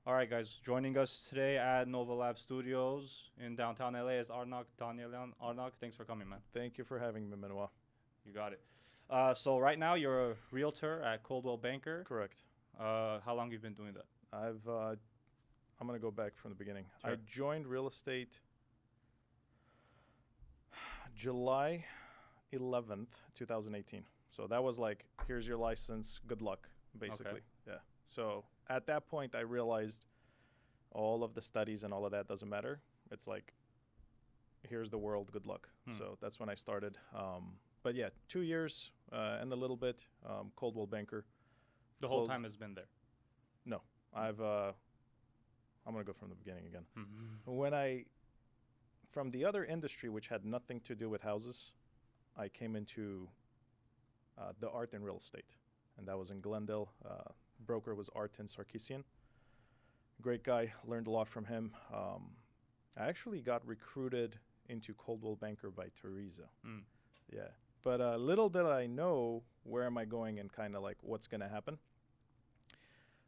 All right, guys. Joining us today at Nova Lab Studios in downtown LA is Arnak Danielian. Arnak, thanks for coming, man. Thank you for having me, Manuel. You got it. So right now you're a realtor at Coldwell Banker. Correct. How long you been doing that? I'm going to go back from the beginning. Sure. I joined real estate July 11th, 2018. So that was like, here's your license, good luck, basically. Okay. Yeah. So at that point, I realized all of the studies and all of that doesn't matter. It's like, here's the world, good luck. So that's when I started. But yeah, 2 years and a little bit, Coldwell Banker. The whole time has been there. No, I'm going to go from the beginning again. Mm-hmm. From the other industry, which had nothing to do with houses, I came into the art and real estate. And that was in Glendale. Broker was Artin Sarkisian. Great guy, learned a lot from him. I actually got recruited into Coldwell Banker by Teresa. Yeah. But little did I know where am I going and kind of like what's going to happen.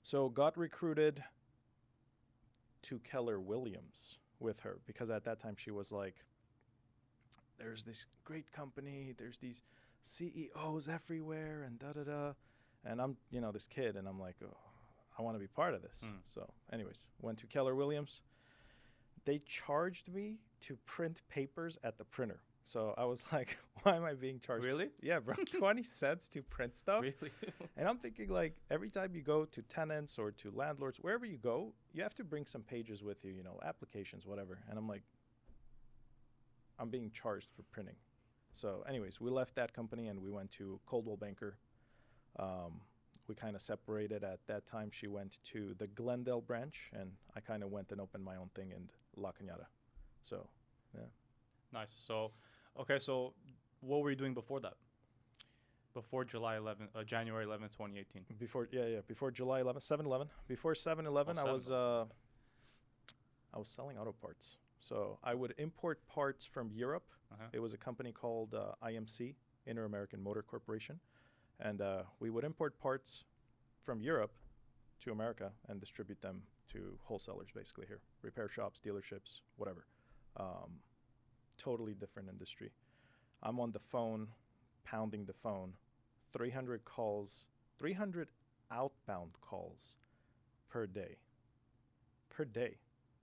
So got recruited to Keller Williams with her because at that time she was like, there's this great company, there's these CEOs everywhere and da-da-da. And I'm, this kid and I'm like, oh, I want to be part of this. So anyways, went to Keller Williams. They charged me to print papers at the printer. So I was like, why am I being charged? Really? Yeah, bro. 20 cents to print stuff. Really? And I'm thinking like every time you go to tenants or to landlords, wherever you go, you have to bring some pages with you, applications, whatever. And I'm like, I'm being charged for printing. So anyways, we left that company and we went to Coldwell Banker. We kind of separated at that time. She went to the Glendale branch and I kind of went and opened my own thing in La Cañada. So, yeah. Nice. So, okay. So what were you doing before that? Before January 11th, 2018. Before July 11th, 7-Eleven. Before 7-Eleven, I was selling auto parts. So I would import parts from Europe. It was a company called IMC, Inter-American Motor Corporation. And we would import parts from Europe to America and distribute them to wholesalers basically here. Repair shops, dealerships, whatever. Totally different industry. I'm on the phone, pounding the phone, 300 outbound calls per day.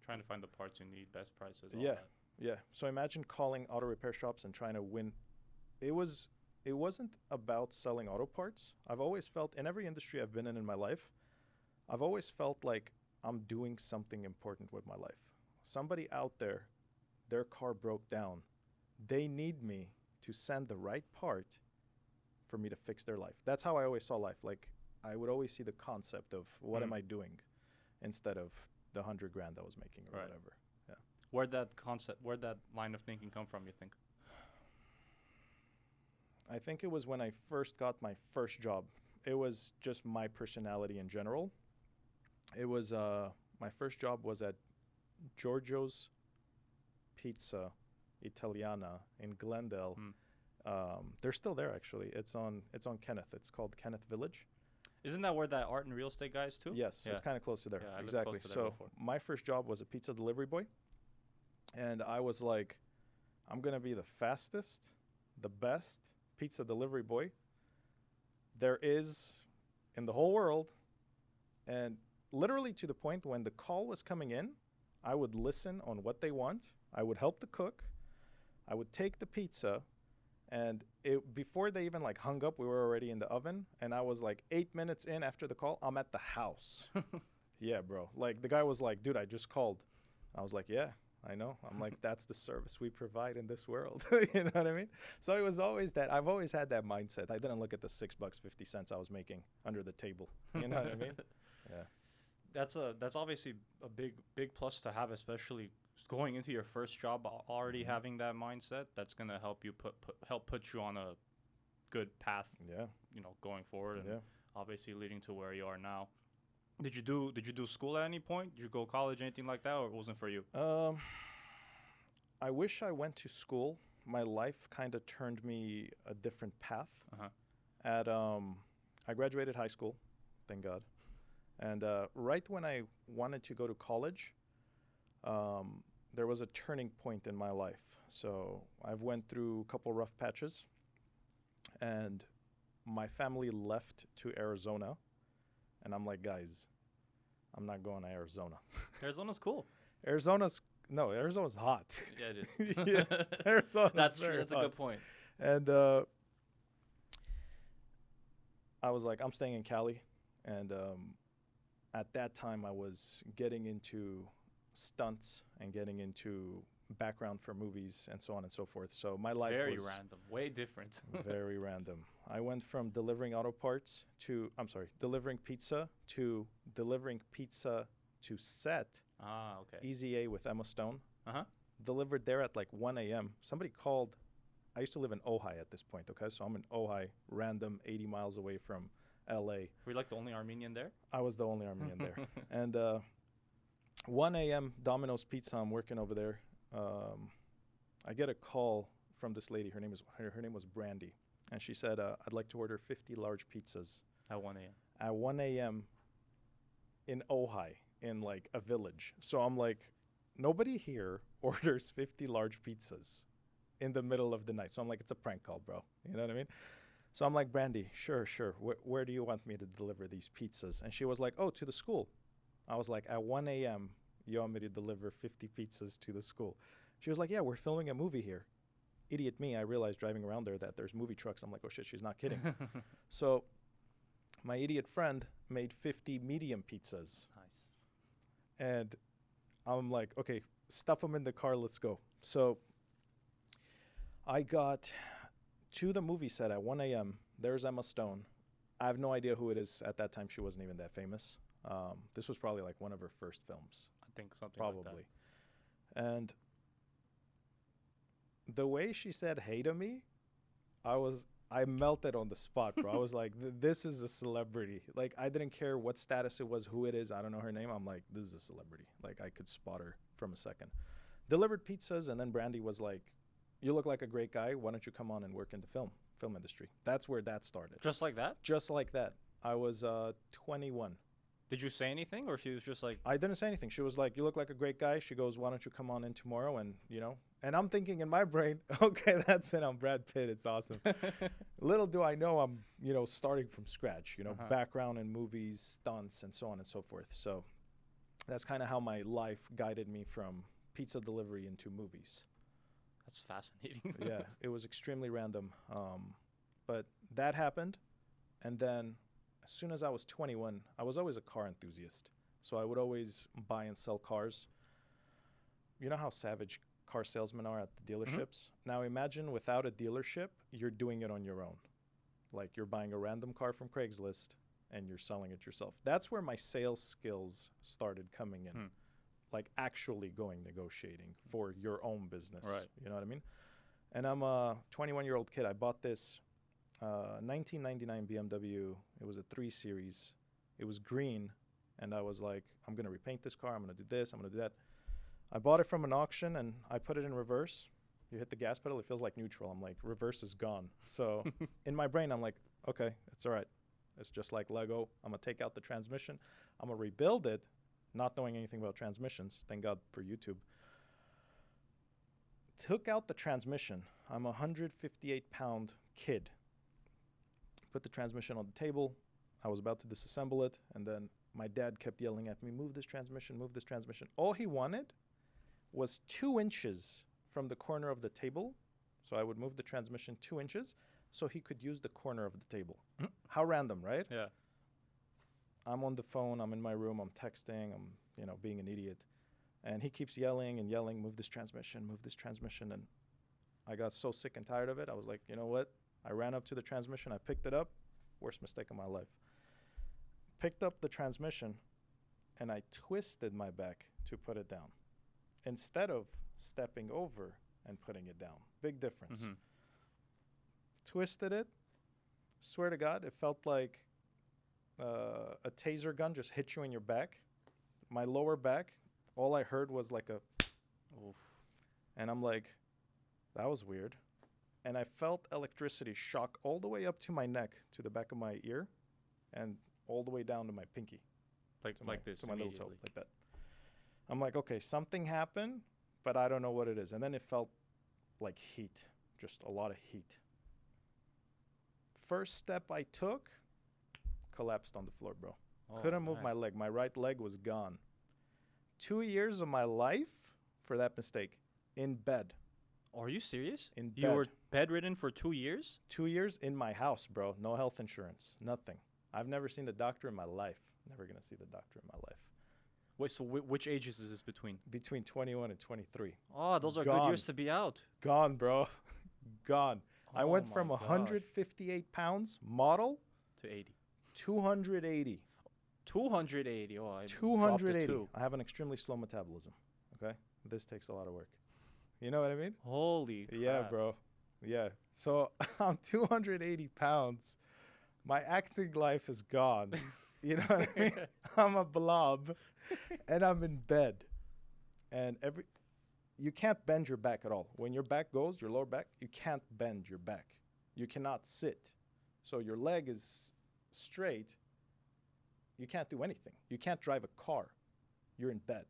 Trying to find the parts you need, best prices. Yeah. So imagine calling auto repair shops and trying to win. It wasn't about selling auto parts. I've always felt, in every industry I've been in my life, I've always felt like I'm doing something important with my life. Somebody out there, their car broke down. They need me to send the right part for me to fix their life. That's how I always saw life. Like, I would always see the concept of what am I doing instead of the $100,000 I was making or whatever. Yeah. Where'd that line of thinking come from, you think? I think it was when I first got my first job. It was just my personality in general. It was my first job was at Giorgio's Pizza Italiana in Glendale. They're still there actually. It's on Kenneth. It's called Kenneth Village. Isn't that where that art and real estate guy is too? Yes, it's kind of close to there. Yeah, exactly. So my first job was a pizza delivery boy, and I was like, I'm gonna be the fastest, the best pizza delivery boy there is in the whole world. And literally to the point when the call was coming in, I would listen on what they want. I would help the cook. I would take the pizza, and before they even like hung up, we were already in the oven. And I was like 8 minutes in after the call, I'm at the house. Yeah, bro. Like the guy was like, dude, I just called. I was like, yeah, I know. I'm like, that's the service we provide in this world. You know what I mean? So it was always that. I've always had that mindset. I didn't look at the $6.50 I was making under the table. You know what I mean? Yeah. That's obviously a big plus to have, especially going into your first job, already having that mindset. That's gonna help you put you on a good path. Yeah. Going forward, and obviously leading to where you are now. Did you do school at any point? Did you go college, anything like that, or it wasn't for you? I wish I went to school. My life kind of turned me a different path. I graduated high school, thank God. And right when I wanted to go to college, there was a turning point in my life. So I've went through a couple rough patches, and my family left to Arizona, and I'm like, guys, I'm not going to Arizona. Arizona's cool. Arizona's hot. Yeah, it is. Yeah, Arizona's That's true. very That's hot. a good point. And I was like, I'm staying in Cali, and at that time I was getting into stunts and getting into background for movies and so on and so forth. So my life Very was random. Way different. very random. I went from delivering auto parts to, delivering pizza to set. Ah, okay. Easy A with Emma Stone. Uh-huh. Delivered there at like 1 a.m. Somebody called. I used to live in Ojai at this point, okay? So I'm in Ojai, random 80 miles away from L.A. Were you like the only Armenian there? I was the only Armenian there. And 1 a.m. Domino's Pizza, I'm working over there. I get a call from this lady. Her name was Brandy. And she said, I'd like to order 50 large pizzas. At 1 a.m. At 1 a.m. in Ojai, in like a village. So I'm like, nobody here orders 50 large pizzas in the middle of the night. So I'm like, it's a prank call, bro. You know what I mean? So I'm like, Brandy, sure. Where do you want me to deliver these pizzas? And she was like, oh, to the school. I was like, at 1 a.m., you want me to deliver 50 pizzas to the school? She was like, yeah, we're filming a movie here. Idiot me, I realized driving around there that there's movie trucks. I'm like, oh shit, she's not kidding. So my idiot friend made 50 medium pizzas. Nice. And I'm like, okay, stuff them in the car, let's go. So I got to the movie set at 1 a.m. There's Emma Stone. I have no idea who it is. At that time, she wasn't even that famous. This was probably like one of her first films. I think something Probably. like that. And the way she said hey to me, I melted on the spot, bro. I was like, this is a celebrity. Like, I didn't care what status it was, who it is. I don't know her name. I'm like, this is a celebrity. Like, I could spot her from a second. Delivered pizzas, and then Brandy was like, you look like a great guy. Why don't you come on and work in the film industry? That's where that started. Just like that? Just like that. I was 21. Did you say anything, or she was just like... I didn't say anything. She was like, you look like a great guy. She goes, why don't you come on in tomorrow? And, you know, and I'm thinking in my brain, okay, that's it. I'm Brad Pitt. It's awesome. Little do I know I'm, you know, starting from scratch, you know, background in movies, stunts, and so on and so forth. So that's kind of how my life guided me from pizza delivery into movies. That's fascinating. Yeah, it was extremely random. But that happened. And then as soon as I was 21, I was always a car enthusiast. So I would always buy and sell cars. You know how savage car salesmen are at the dealerships? Now imagine without a dealership, you're doing it on your own. Like you're buying a random car from Craigslist and you're selling it yourself. That's where my sales skills started coming in. Like actually going negotiating for your own business. Right. You know what I mean? And I'm a 21-year-old kid. I bought this 1999 BMW. It was a 3 Series. It was green. And I was like, I'm going to repaint this car. I'm going to do this. I'm going to do that. I bought it from an auction and I put it in reverse. You hit the gas pedal, it feels like neutral. I'm like, reverse is gone. So in my brain, I'm like, okay, it's all right. It's just like Lego. I'm going to take out the transmission. I'm going to rebuild it, not knowing anything about transmissions. Thank God for YouTube. Took out the transmission. I'm a 158-pound kid. Put the transmission on the table. I was about to disassemble it. And then my dad kept yelling at me, move this transmission, move this transmission. All he wanted was 2 inches from the corner of the table. So I would move the transmission 2 inches so he could use the corner of the table. How random, right? Yeah. I'm on the phone. I'm in my room. I'm texting. I'm, you know, being an idiot. And he keeps yelling and yelling, move this transmission, move this transmission. And I got so sick and tired of it. I was like, you know what? I ran up to the transmission. I picked it up. Worst mistake of my life. Picked up the transmission and I twisted my back to put it down instead of stepping over and putting it down. Big difference. Twisted it. Swear to God, it felt like a taser gun just hit you in your back. My lower back, all I heard was like a oof. And I'm like, that was weird. And I felt electricity shock all the way up to my neck, to the back of my ear, and all the way down to my pinky. Like this to my little toe, immediately. like that. I'm like, okay, something happened, but I don't know what it is. And then it felt like heat, just a lot of heat. First step I took, collapsed on the floor, bro. Oh, Couldn't move man. my leg. My right leg was gone. 2 years of my life for that mistake. In bed. Are you serious? In You bed. were bedridden for 2 years? 2 years in my house, bro. No health insurance. Nothing. I've never seen a doctor in my life. Never going to see the doctor in my life. Wait, so which ages is this between? Between 21 and 23. Oh, those are Gone. good years to be out. Gone, bro. Gone. I Oh went my from gosh. 158 pounds model To 80. 280. 280. Oh, I dropped it 280. too. I have an extremely slow metabolism. Okay? This takes a lot of work. You know what I mean? Holy crap. Yeah, bro. Yeah. So I'm 280 pounds. My acting life is gone. You know what I mean? I'm a blob and I'm in bed. And you can't bend your back at all. When your back goes, your lower back, you can't bend your back. You cannot sit. So your leg is straight. You can't do anything. You can't drive a car. You're in bed.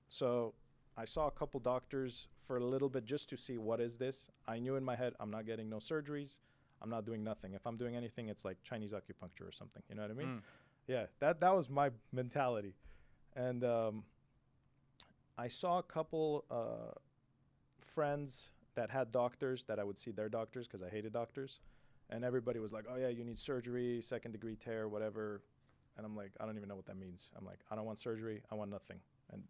So I saw a couple doctors for a little bit just to see what is this. I knew in my head, I'm not getting no surgeries. I'm not doing nothing. If I'm doing anything, it's like Chinese acupuncture or something. You know what I mean? Yeah, that was my mentality. And I saw a couple friends that had doctors that I would see their doctors because I hated doctors. And everybody was like, oh, yeah, you need surgery, second-degree tear, whatever. And I'm like, I don't even know what that means. I'm like, I don't want surgery. I want nothing. And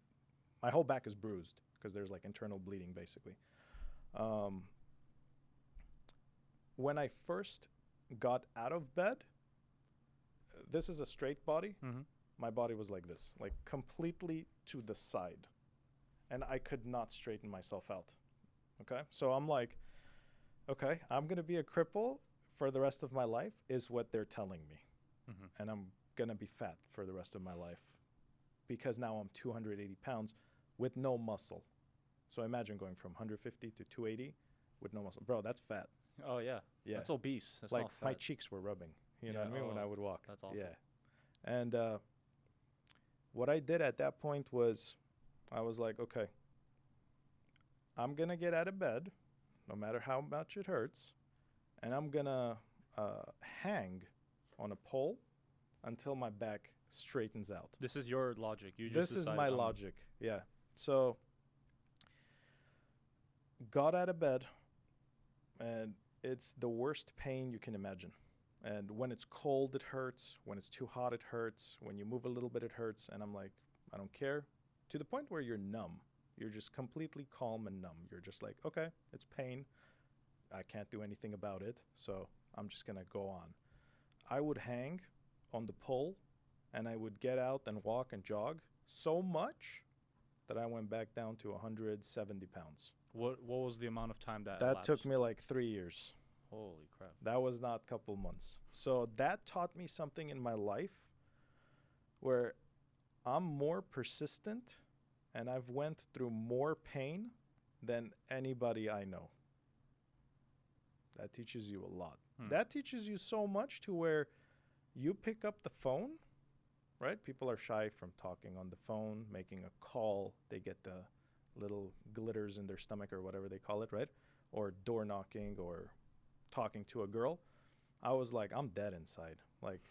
my whole back is bruised because there's like internal bleeding, basically. When I first got out of bed, this is a straight body. Mm-hmm. My body was like this, like completely to the side. And I could not straighten myself out. Okay? So I'm like, okay, I'm going to be a cripple for the rest of my life is what they're telling me. Mm-hmm. And I'm going to be fat for the rest of my life because now I'm 280 pounds with no muscle. So imagine going from 150 to 280 with no muscle. Bro, that's fat. Oh, yeah. Yeah. That's obese. That's like not fat. my cheeks were rubbing, you know what I mean, when I would walk. That's awful. Yeah. And what I did at that point was I was like, okay, I'm going to get out of bed no matter how much it hurts. And I'm going to hang on a pole until my back straightens out. This is your logic. You just This is decided my I'm- logic. Yeah. So got out of bed and it's the worst pain you can imagine. And when it's cold, it hurts. When it's too hot, it hurts. When you move a little bit, it hurts. And I'm like, I don't care. To the point where you're numb. You're just completely calm and numb. You're just like, okay, it's pain. I can't do anything about it. So I'm just going to go on. I would hang on the pole and I would get out and walk and jog so much that I went back down to 170 pounds. What was the amount of time that That took elapsed? me like 3 years. Holy crap. That was not a couple months. So that taught me something in my life where I'm more persistent and I've went through more pain than anybody I know. That teaches you a lot. That teaches you so much to where you pick up the phone, right? People are shy from talking on the phone, making a call. They get the little glitters in their stomach or whatever they call it, right? Or door knocking or talking to a girl. I was like, I'm dead inside. Like,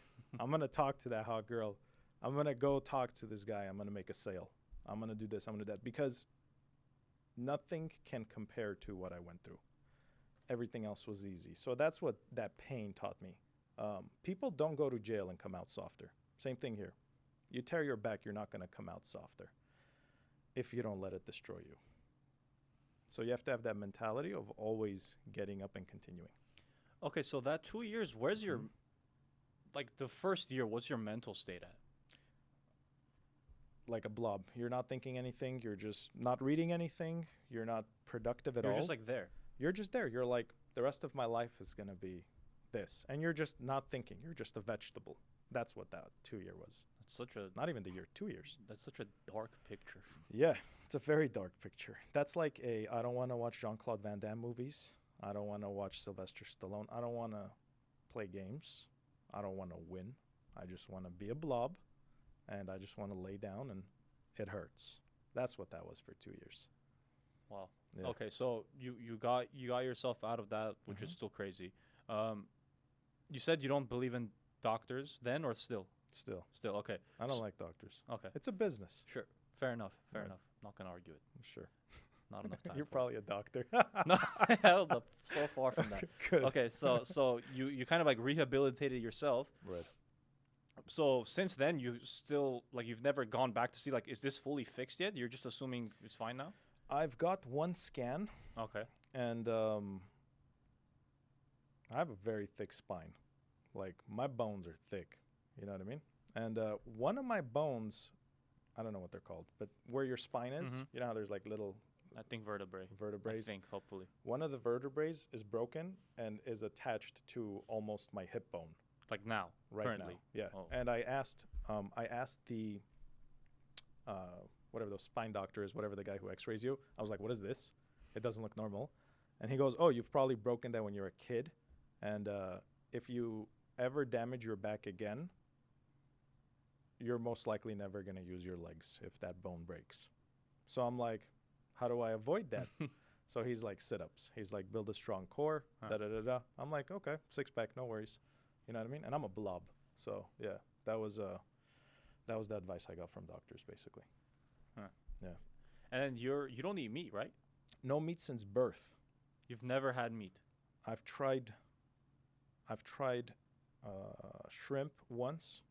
I'm going to talk to that hot girl. I'm going to go talk to this guy. I'm going to make a sale. I'm going to do this. I'm going to do that. Because nothing can compare to what I went through. Everything else was easy. So that's what that pain taught me. People don't go to jail and come out softer. Same thing here. You tear your back, you're not going to come out softer if you don't let it destroy you. So you have to have that mentality of always getting up and continuing. Okay, so that 2 years, where's your, like the first year, what's your mental state at? Like a blob. You're not thinking anything. You're just not reading anything. You're not productive at all. You're just like there. You're just there. You're like, the rest of my life is going to be this. And you're just not thinking. You're just a vegetable. That's what that 2 year was. That's such a, Not even the year, 2 years. that's such a dark picture. Yeah, it's a very dark picture. That's like I don't want to watch Jean-Claude Van Damme movies. I don't want to watch Sylvester Stallone. I don't want to play games. I don't want to win. I just want to be a blob and I just want to lay down and it hurts. That's what that was for 2 years. Wow. Yeah. Okay, so you got yourself out of that, which is still crazy. You said you don't believe in doctors then, or still? Still. Okay. I don't like doctors. Okay. It's a business. Sure. Fair enough. Right. Not gonna argue it. Sure. Not enough time. You're for probably a doctor. no, hell, so far from that. Good. Okay, so you kind of like rehabilitated yourself. Right. So since then, you still like you've never gone back to see like is this fully fixed yet? You're just assuming it's fine now. I've got one scan, Okay. and I have a very thick spine. Like, my bones are thick. You know what I mean? And one of my bones, I don't know what they're called, but where your spine is, you know how there's like little I think vertebrae. vertebrae. I think hopefully. One of the vertebrae is broken and is attached to almost my hip bone Like now, right currently. now. Yeah. Oh. And I asked the whatever the spine doctor is, whatever the guy who x-rays you. I was like, what is this? It doesn't look normal. And he goes, oh, you've probably broken that when you're a kid. And if you ever damage your back again, you're most likely never going to use your legs if that bone breaks. So I'm like, how do I avoid that? So he's like, sit-ups. He's like, build a strong core, da-da-da-da. I'm like, okay, six-pack, no worries. You know what I mean? And I'm a blob. So, yeah, that was the advice I got from doctors, basically. Yeah. And you don't eat meat, right? No meat since birth. You've never had meat. I've tried shrimp once,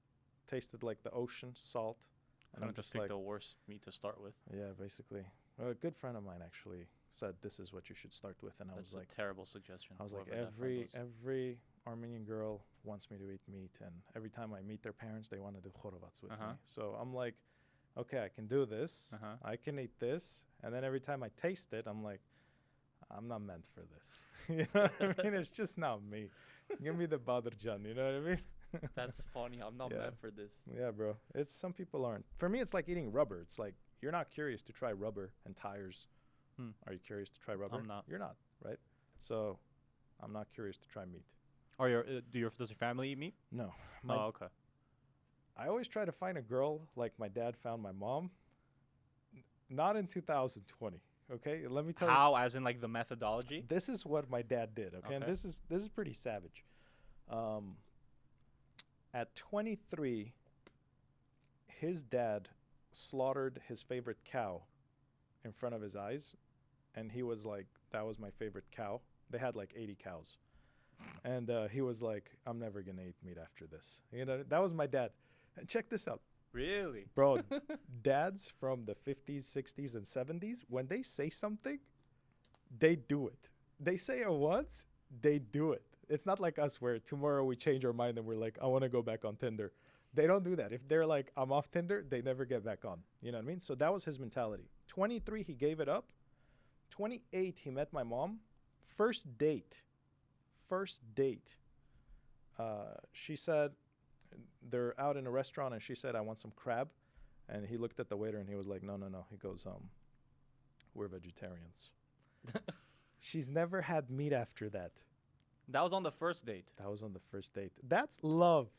tasted like the ocean, salt. And I'm just like, the worst meat to start with. yeah, basically. A good friend of mine actually said this is what you should start with, and I was like, a terrible suggestion. I was like, whoever that friend was. every Armenian girl wants me to eat meat, and every time I meet their parents, they want to do khorovats with me. So I'm like, okay, I can do this. I can eat this, and then every time I taste it, I'm like, I'm not meant for this. You know what I mean? It's just not me. Give me the badrjan, you know what I mean? That's funny. I'm not Yeah. meant for this. Yeah, bro. It's some people aren't. For me, it's like eating rubber. It's like you're not curious to try rubber and tires. Are you curious to try rubber? I'm not. You're not, right? So I'm not curious to try meat. Are does your family eat meat? No. Oh, okay. I always try to find a girl like my dad found my mom. Not in 2020. Okay, let me tell you. How? As in like the methodology? This is what my dad did. Okay, and Okay. this is pretty savage. At 23, his dad slaughtered his favorite cow in front of his eyes, and he was like, "That was my favorite cow." They had like 80 cows, and he was like, "I'm never gonna eat meat after this." You know, that was my dad. And check this out. Really? Bro, dads from the 50s, 60s, and 70s, when they say something, they do it. They say it once, they do it. It's not like us where tomorrow we change our mind and we're like, I want to go back on Tinder. They don't do that. If they're like, I'm off Tinder, they never get back on. You know what I mean? So that was his mentality. 23, he gave it up. 28, he met my mom. First date. She said, they're out in a restaurant, and she said, I want some crab. And he looked at the waiter, and he was like, no. He goes, we're vegetarians. She's never had meat after that. That was on the first date. That was on the first date. That's love.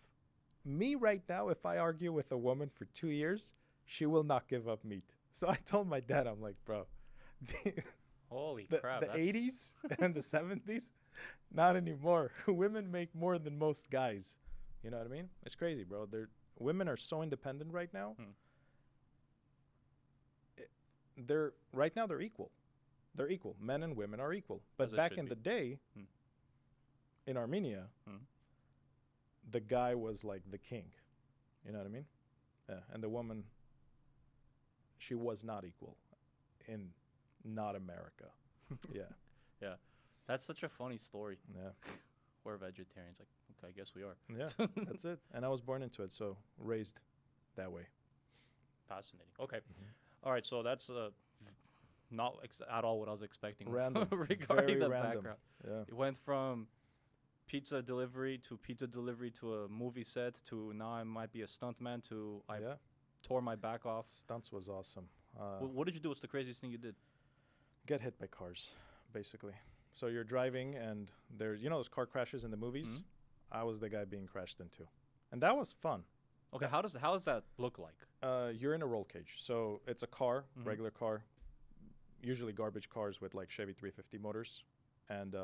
Me right now, if I argue with a woman for 2 years, she will not give up meat. So I told my dad, I'm like, bro, Holy the crap. 80s and the 70s, not anymore. Women make more than most guys. You know what I mean? It's crazy, bro. Women are so independent right now. They're equal. They're equal. Men and women are equal. But back in the day, in Armenia, the guy was like the king. You know what I mean? Yeah. And the woman, she was not equal in not America. Yeah. Yeah. That's such a funny story. Yeah. We're vegetarians. Like, okay, I guess we are. Yeah. That's it. And I was born into it, so raised that way. Fascinating. Okay. All right. So that's not at all what I was expecting. Random. regarding Very the random. background. Yeah. It went from pizza delivery to a movie set to now I might be a stuntman to I tore my back off. Stunts was awesome. What did you do? What's the craziest thing you did? Get hit by cars, basically. So you're driving and there's, those car crashes in the movies? I was the guy being crashed into. And that was fun. Okay, how does that look like? You're in a roll cage. So it's a car, regular car, usually garbage cars with like Chevy 350 motors. And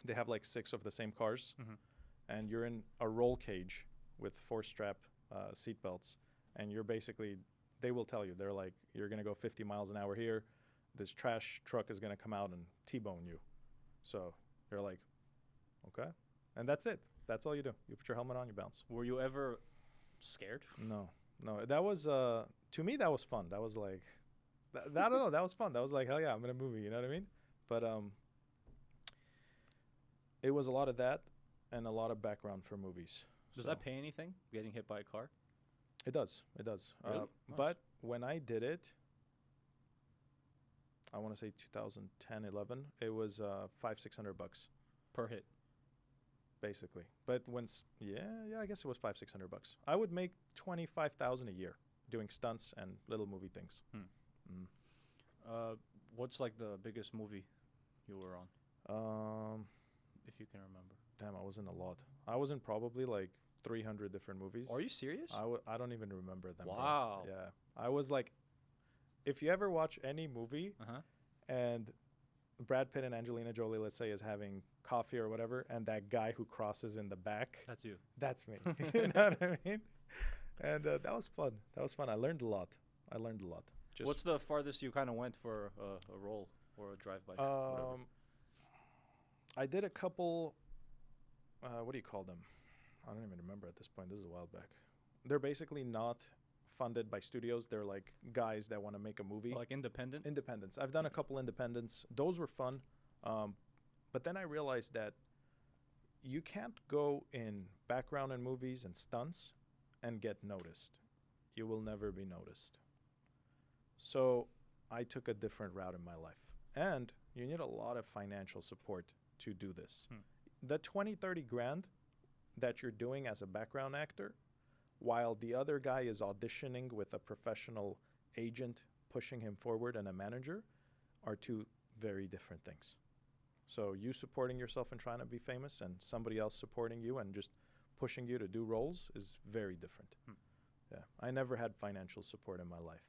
they have like 6 of the same cars. And you're in a roll cage with 4-strap seat belts. And you're basically, they will tell you, they're like, you're going to go 50 miles an hour here. This trash truck is going to come out and T-bone you. So you're like, okay. And that's it. That's all you do. You put your helmet on, you bounce. Were you ever scared? No. That was, to me, that was fun. That was like, I don't know, that was fun. That was like, hell yeah, I'm in a movie, you know what I mean? But it was a lot of that and a lot of background for movies. Does that pay anything, getting hit by a car? It does. Really? Nice. But when I did it, I want to say 2010, 11, it was $500-600 Per hit. Basically. But I guess it was $500-600. I would make $25,000 a year doing stunts and little movie things. What's like the biggest movie you were on? If you can remember. Damn, I was in a lot. I was in probably like 300 different movies. Are you serious? I don't even remember them. Wow. Bro. Yeah. I was like, if you ever watch any movie and Brad Pitt and Angelina Jolie, let's say, is having coffee or whatever, and that guy who crosses in the back. That's you. That's me. You know what I mean? And that was fun. I learned a lot. Just what's the farthest you kind of went for a roll or a drive-by? I did a couple, what do you call them? I don't even remember at this point. This is a while back. They're basically not funded by studios. They're like guys that want to make a movie. Like independent? Independents. I've done a couple independents. Those were fun. But then I realized that you can't go in background in movies and stunts and get noticed. You will never be noticed. So I took a different route in my life. And you need a lot of financial support to do this. The 20-30 grand that you're doing as a background actor, while the other guy is auditioning with a professional agent pushing him forward and a manager, are 2 very different things. So you supporting yourself and trying to be famous and somebody else supporting you and just pushing you to do roles is very different. Yeah. I never had financial support in my life.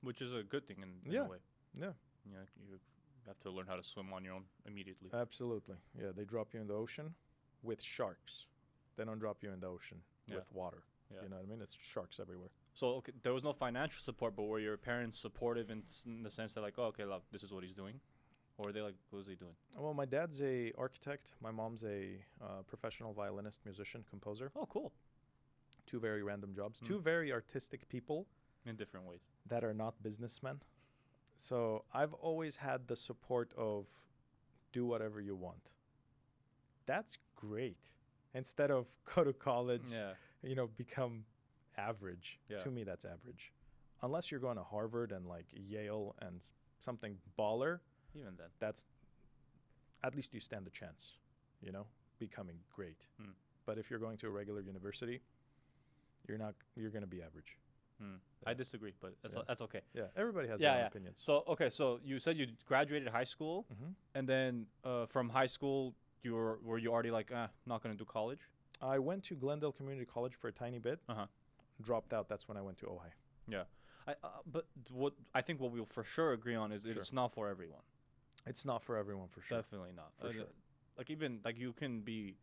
Which is a good thing in a way. Yeah. You have to learn how to swim on your own immediately. Absolutely. Yeah, they drop you in the ocean with sharks. They don't drop you in the ocean with water. Yeah. You know what I mean? It's sharks everywhere. So okay, there was no financial support, but were your parents supportive in the sense that like, oh, okay, love, this is what he's doing? Or were they like, what was he doing? Well, my dad's a architect. My mom's a professional violinist, musician, composer. Oh, cool. 2 very random jobs. 2 very artistic people. In different ways. That are not businessmen. So I've always had the support of do whatever you want. That's great. Instead of go to college, become average. Yeah. To me, that's average. Unless you're going to Harvard and like Yale and something baller. Even then. That's, at least you stand a chance, becoming great. But if you're going to a regular university, you're going to be average. Yeah. I disagree, but that's okay. Yeah, everybody has their own opinions. So you said you graduated high school, and then from high school, were you already like, not going to do college? I went to Glendale Community College for a tiny bit. Dropped out. That's when I went to Ojai. Yeah, but what I think what we'll for sure agree on is it's not for everyone. It's not for everyone, for sure. Definitely not. For sure. Like even like you can be.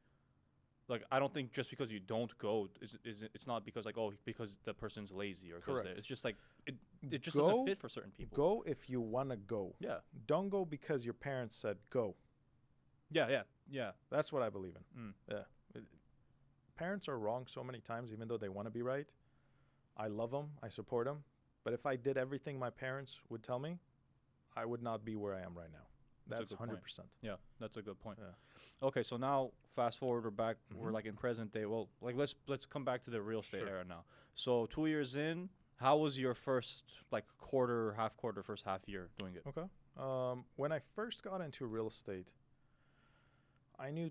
Like I don't think just because you don't go it's not because like because the person's lazy or because it's just like it just doesn't fit for certain people. Go if you want to go. Yeah. Don't go because your parents said go. Yeah. That's what I believe in. Yeah. Parents are wrong so many times, even though they want to be right. I love them. I support them. But if I did everything my parents would tell me, I would not be where I am right now. That's 100%. Yeah, that's a good point. Yeah. Okay, so now fast forward, we're back. We're like in present day. Well, like let's come back to the real estate era now. So 2 years in, how was your first like first half year doing it? Okay. When I first got into real estate, I knew.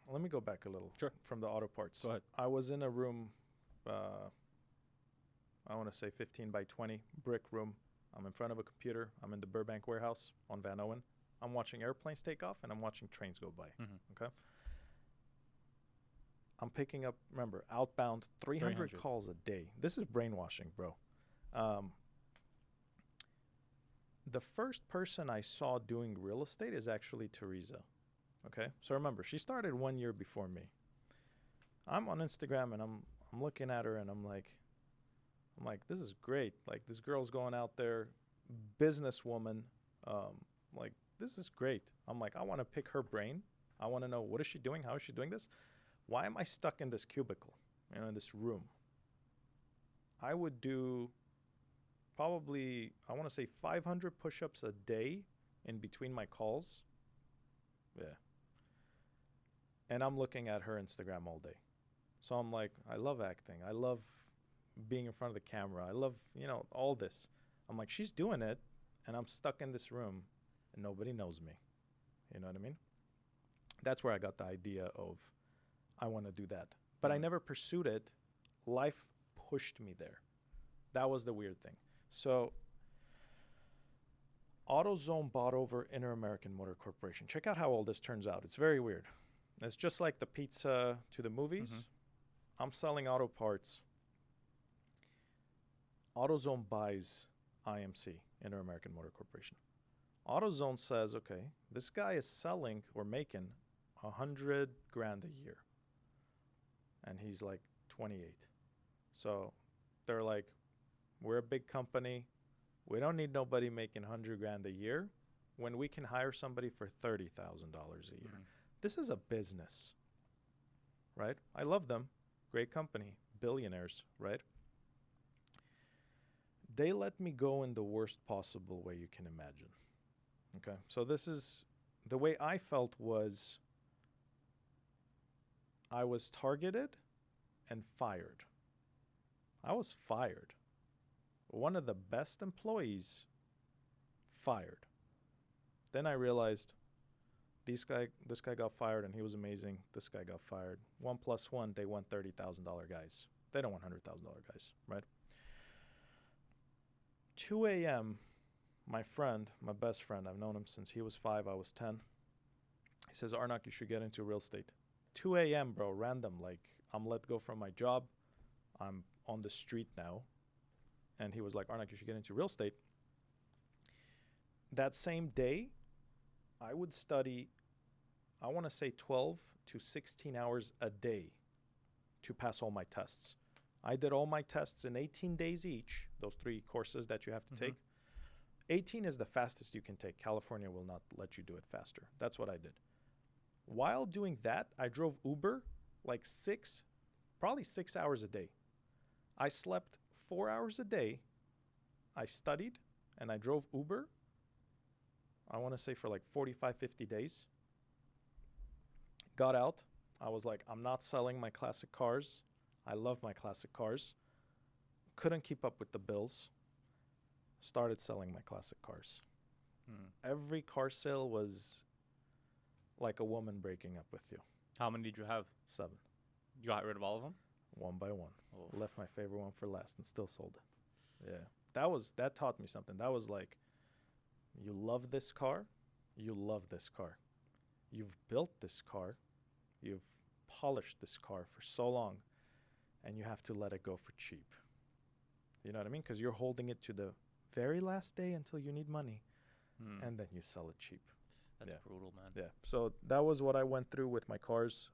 Let me go back a little. Sure. From the auto parts. Go ahead. I was in a room. I want to say 15 by 20 brick room. I'm in front of a computer. I'm in the Burbank warehouse on Van Owen. I'm watching airplanes take off and I'm watching trains go by. Okay. I'm picking up, remember, outbound 300 calls a day. This is brainwashing, bro. The first person I saw doing real estate is actually Teresa. Okay, so remember, she started 1 year before me. I'm on Instagram and I'm looking at her and I'm like, this is great. Like, this girl's going out there, businesswoman. Like, this is great. I'm like, I want to pick her brain. I want to know, what is she doing? How is she doing this? Why am I stuck in this cubicle, in this room? I would do probably, I want to say 500 push-ups a day in between my calls. Yeah. And I'm looking at her Instagram all day. So I'm like, I love acting. I love being in front of the camera. I love, all this. I'm like, she's doing it, and I'm stuck in this room, and nobody knows me. You know what I mean? That's where I got the idea of, I want to do that. But I never pursued it. Life pushed me there. That was the weird thing. So AutoZone bought over Inter-American Motor Corporation. Check out how all this turns out. It's very weird. It's just like the pizza to the movies. Mm-hmm. I'm selling auto parts. AutoZone buys IMC, Inter-American Motor Corporation. AutoZone says, okay, this guy is selling or making $100,000 a year. And he's like 28. So they're like, we're a big company. We don't need nobody making $100,000 a year when we can hire somebody for $30,000 a year. Mm-hmm. This is a business, right? I love them. Great company. Billionaires, right? They let me go in the worst possible way you can imagine. Okay, so this is the way I felt was I was targeted and fired. I was fired. One of the best employees fired. Then I realized this guy got fired and he was amazing. This guy got fired. 1 + 1, they want $30,000 guys. They don't want $100,000 guys, right? 2 a.m., my friend, my best friend, I've known him since he was 5, I was 10. He says, Arnak, you should get into real estate. 2 a.m., bro, random. Like, I'm let go from my job. I'm on the street now. And he was like, Arnak, you should get into real estate. That same day, I would study, I want to say 12 to 16 hours a day to pass all my tests. I did all my tests in 18 days each, those 3 courses that you have to take. 18 is the fastest you can take. California will not let you do it faster. That's what I did. While doing that, I drove Uber like probably 6 hours a day. I slept 4 hours a day. I studied and I drove Uber, I want to say for like 45, 50 days. Got out. I was like, I'm not selling my classic cars. I love my classic cars. Couldn't keep up with the bills. Started selling my classic cars. Every car sale was like a woman breaking up with you. How many did you have? 7. You got rid of all of them? One by one. Oh. Left my favorite one for last and still sold it. Yeah. That taught me something. That was like, you love this car. You love this car. You've built this car. You've polished this car for so long. And you have to let it go for cheap. You know what I mean? Because you're holding it to the very last day until you need money. And then you sell it cheap. That's brutal, man. Yeah. So that was what I went through with my cars.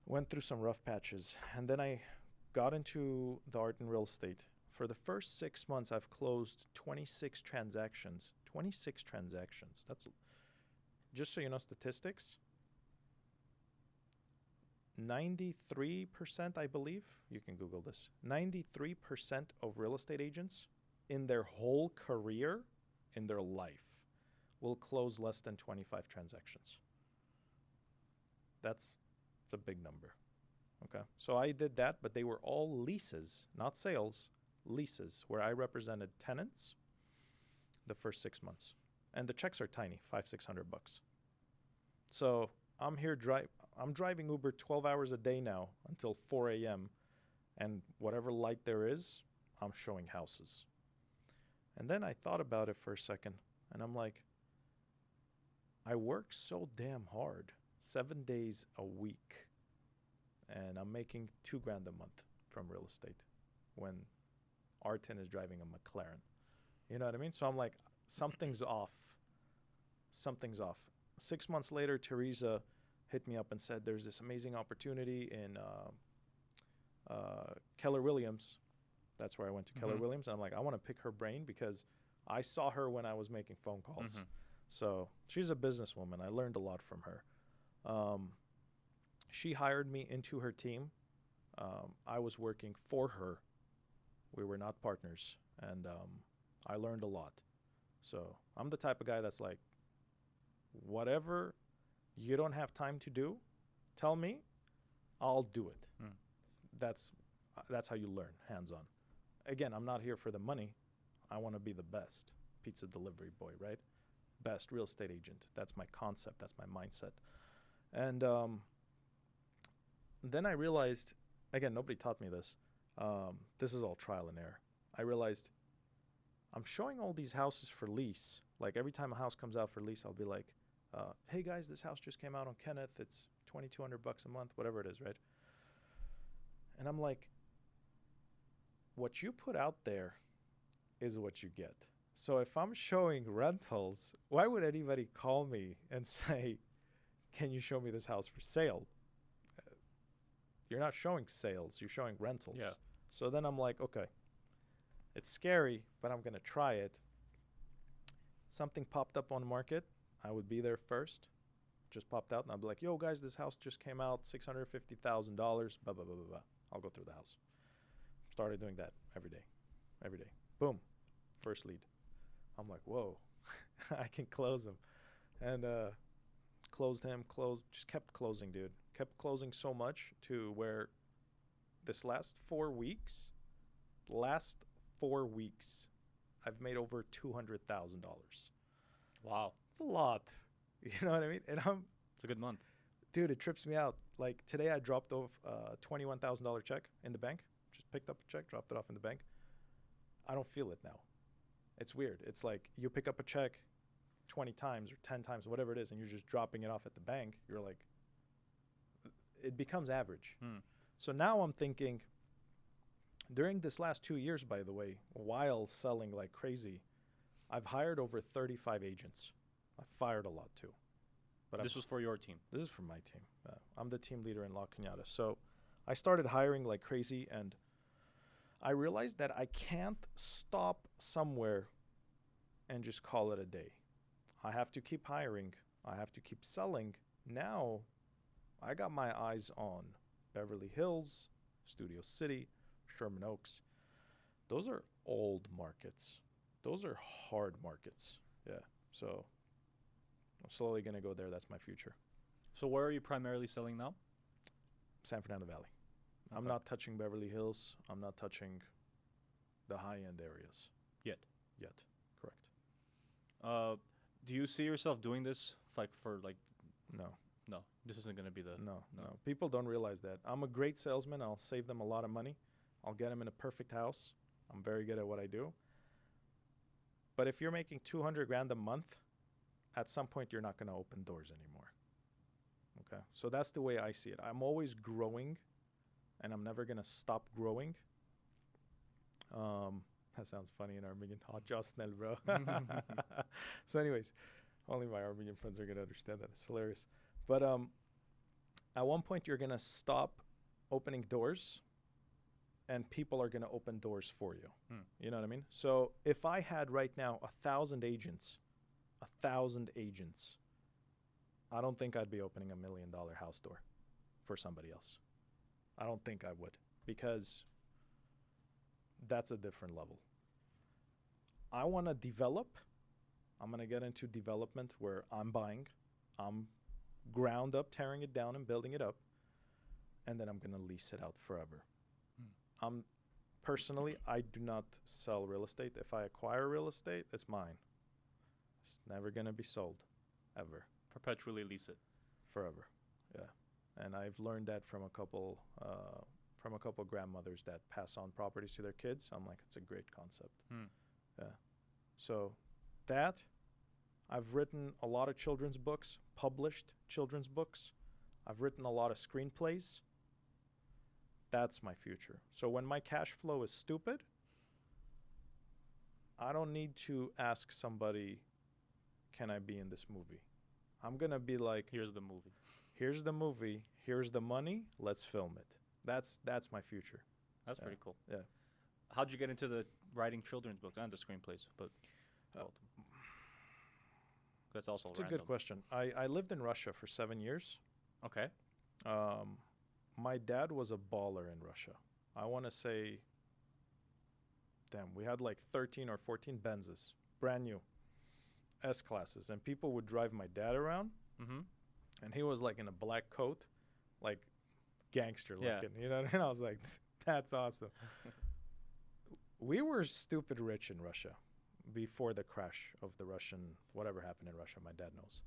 Went through some rough patches. And then I got into the art and real estate. For the first 6 months, I've closed 26 transactions. 26 transactions. That's, just so you know, statistics. 93%, I believe, you can Google this, 93% of real estate agents in their whole career, in their life, will close less than 25 transactions. That's a big number. Okay. So I did that, but they were all leases, not sales, leases, where I represented tenants the first 6 months. And the checks are tiny, $500-600. So I'm here I'm driving Uber 12 hours a day now until 4 a.m. And whatever light there is, I'm showing houses. And then I thought about it for a second, and I'm like, I work so damn hard 7 days a week, and I'm making $2,000 a month from real estate when Artin is driving a McLaren. You know what I mean? So I'm like, something's off. Something's off. 6 months later, Teresa hit me up and said, there's this amazing opportunity in Keller Williams. That's where I went to Keller Williams. And I'm like, I want to pick her brain because I saw her when I was making phone calls. So she's a businesswoman. I learned a lot from her. She hired me into her team. I was working for her. We were not partners. And I learned a lot. So I'm the type of guy that's like, whatever you don't have time to do, tell me, I'll do it. That's how you learn, hands-on. Again, I'm not here for the money. I want to be the best pizza delivery boy, right? Best real estate agent. That's my concept. That's my mindset. And then I realized, again, nobody taught me this. This is all trial and error. I realized I'm showing all these houses for lease. Like every time a house comes out for lease, I'll be like, hey guys, this house just came out on Kenneth. It's $2,200 a month, whatever it is, right? And I'm like, what you put out there is what you get. So if I'm showing rentals, why would anybody call me and say, can you show me this house for sale? You're not showing sales, you're showing rentals. Yeah. So then I'm like, okay, it's scary, but I'm going to try it. Something popped up on the market. I would be there first. Just popped out, and I'd be like, yo, guys, this house just came out, $650,000, blah, blah, blah, blah, blah. I'll go through the house. Started doing that every day. Boom, first lead. I'm like, whoa, I can close him. And closed him, just kept closing, dude. Kept closing so much to where this last 4 weeks, I've made over $200,000. Wow. It's a lot. You know what I mean? And It's a good month. Dude, it trips me out. Like today I dropped off a $21,000 check in the bank. Just picked up a check, dropped it off in the bank. I don't feel it now. It's weird. It's like you pick up a check 20 times or 10 times, whatever it is, and you're just dropping it off at the bank. You're like, it becomes average. So now I'm thinking, during this last 2 years, by the way, while selling like crazy, I've hired over 35 agents. I've fired a lot too. But This was for your team. This is for my team. I'm the team leader in La Cañada. So I started hiring like crazy, and I realized that I can't stop somewhere and just call it a day. I have to keep hiring. I have to keep selling. Now I got my eyes on Beverly Hills, Studio City, Sherman Oaks. Those are old markets. Those are hard markets. Yeah. So I'm slowly going to go there. That's my future. So where are you primarily selling now? San Fernando Valley. Okay. I'm not touching Beverly Hills. I'm not touching the high-end areas. Yet. Correct. Do you see yourself doing this for No. No, this isn't going to be the... No. People don't realize that. I'm a great salesman. I'll save them a lot of money. I'll get them in a perfect house. I'm very good at what I do. But if you're making $200,000 a month, at some point you're not going to open doors anymore. Okay? So that's the way I see it. I'm always growing, and I'm never going to stop growing. That sounds funny in Armenian. Oh, just snäll, bro. So anyways, only my Armenian friends are going to understand that. It's hilarious. But at one point you're going to stop opening doors, and people are going to open doors for you. You know what I mean? So if I had right now 1,000 agents, I don't think I'd be opening $1 million house door for somebody else. I don't think I would, because that's a different level. I want to develop. I'm going to get into development where I'm buying. I'm ground up, tearing it down and building it up. And then I'm going to lease it out forever. Personally, I do not sell real estate. If I acquire real estate, it's mine. It's never going to be sold, ever. Perpetually lease it. Forever, yeah. And I've learned that from a couple grandmothers that pass on properties to their kids. I'm like, it's a great concept. Yeah. So that, I've written a lot of children's books, published children's books. I've written a lot of screenplays. That's my future. So when my cash flow is stupid, I don't need to ask somebody, can I be in this movie? I'm going to be like, Here's the movie. Here's the movie. Here's the money. Let's film it. That's my future. That's pretty cool. Yeah. How'd you get into the writing children's books and the screenplays? But that's also It's a good question. I lived in Russia for 7 years. Okay. My dad was a baller in Russia. I want to say, we had like 13 or 14 Benzes, brand new S-classes. And people would drive my dad around. Mm-hmm. And he was like in a black coat, like gangster looking. Yeah. You know what I mean? I was like, that's awesome. We were stupid rich in Russia before the crash of the Russian, whatever happened in Russia, my dad knows.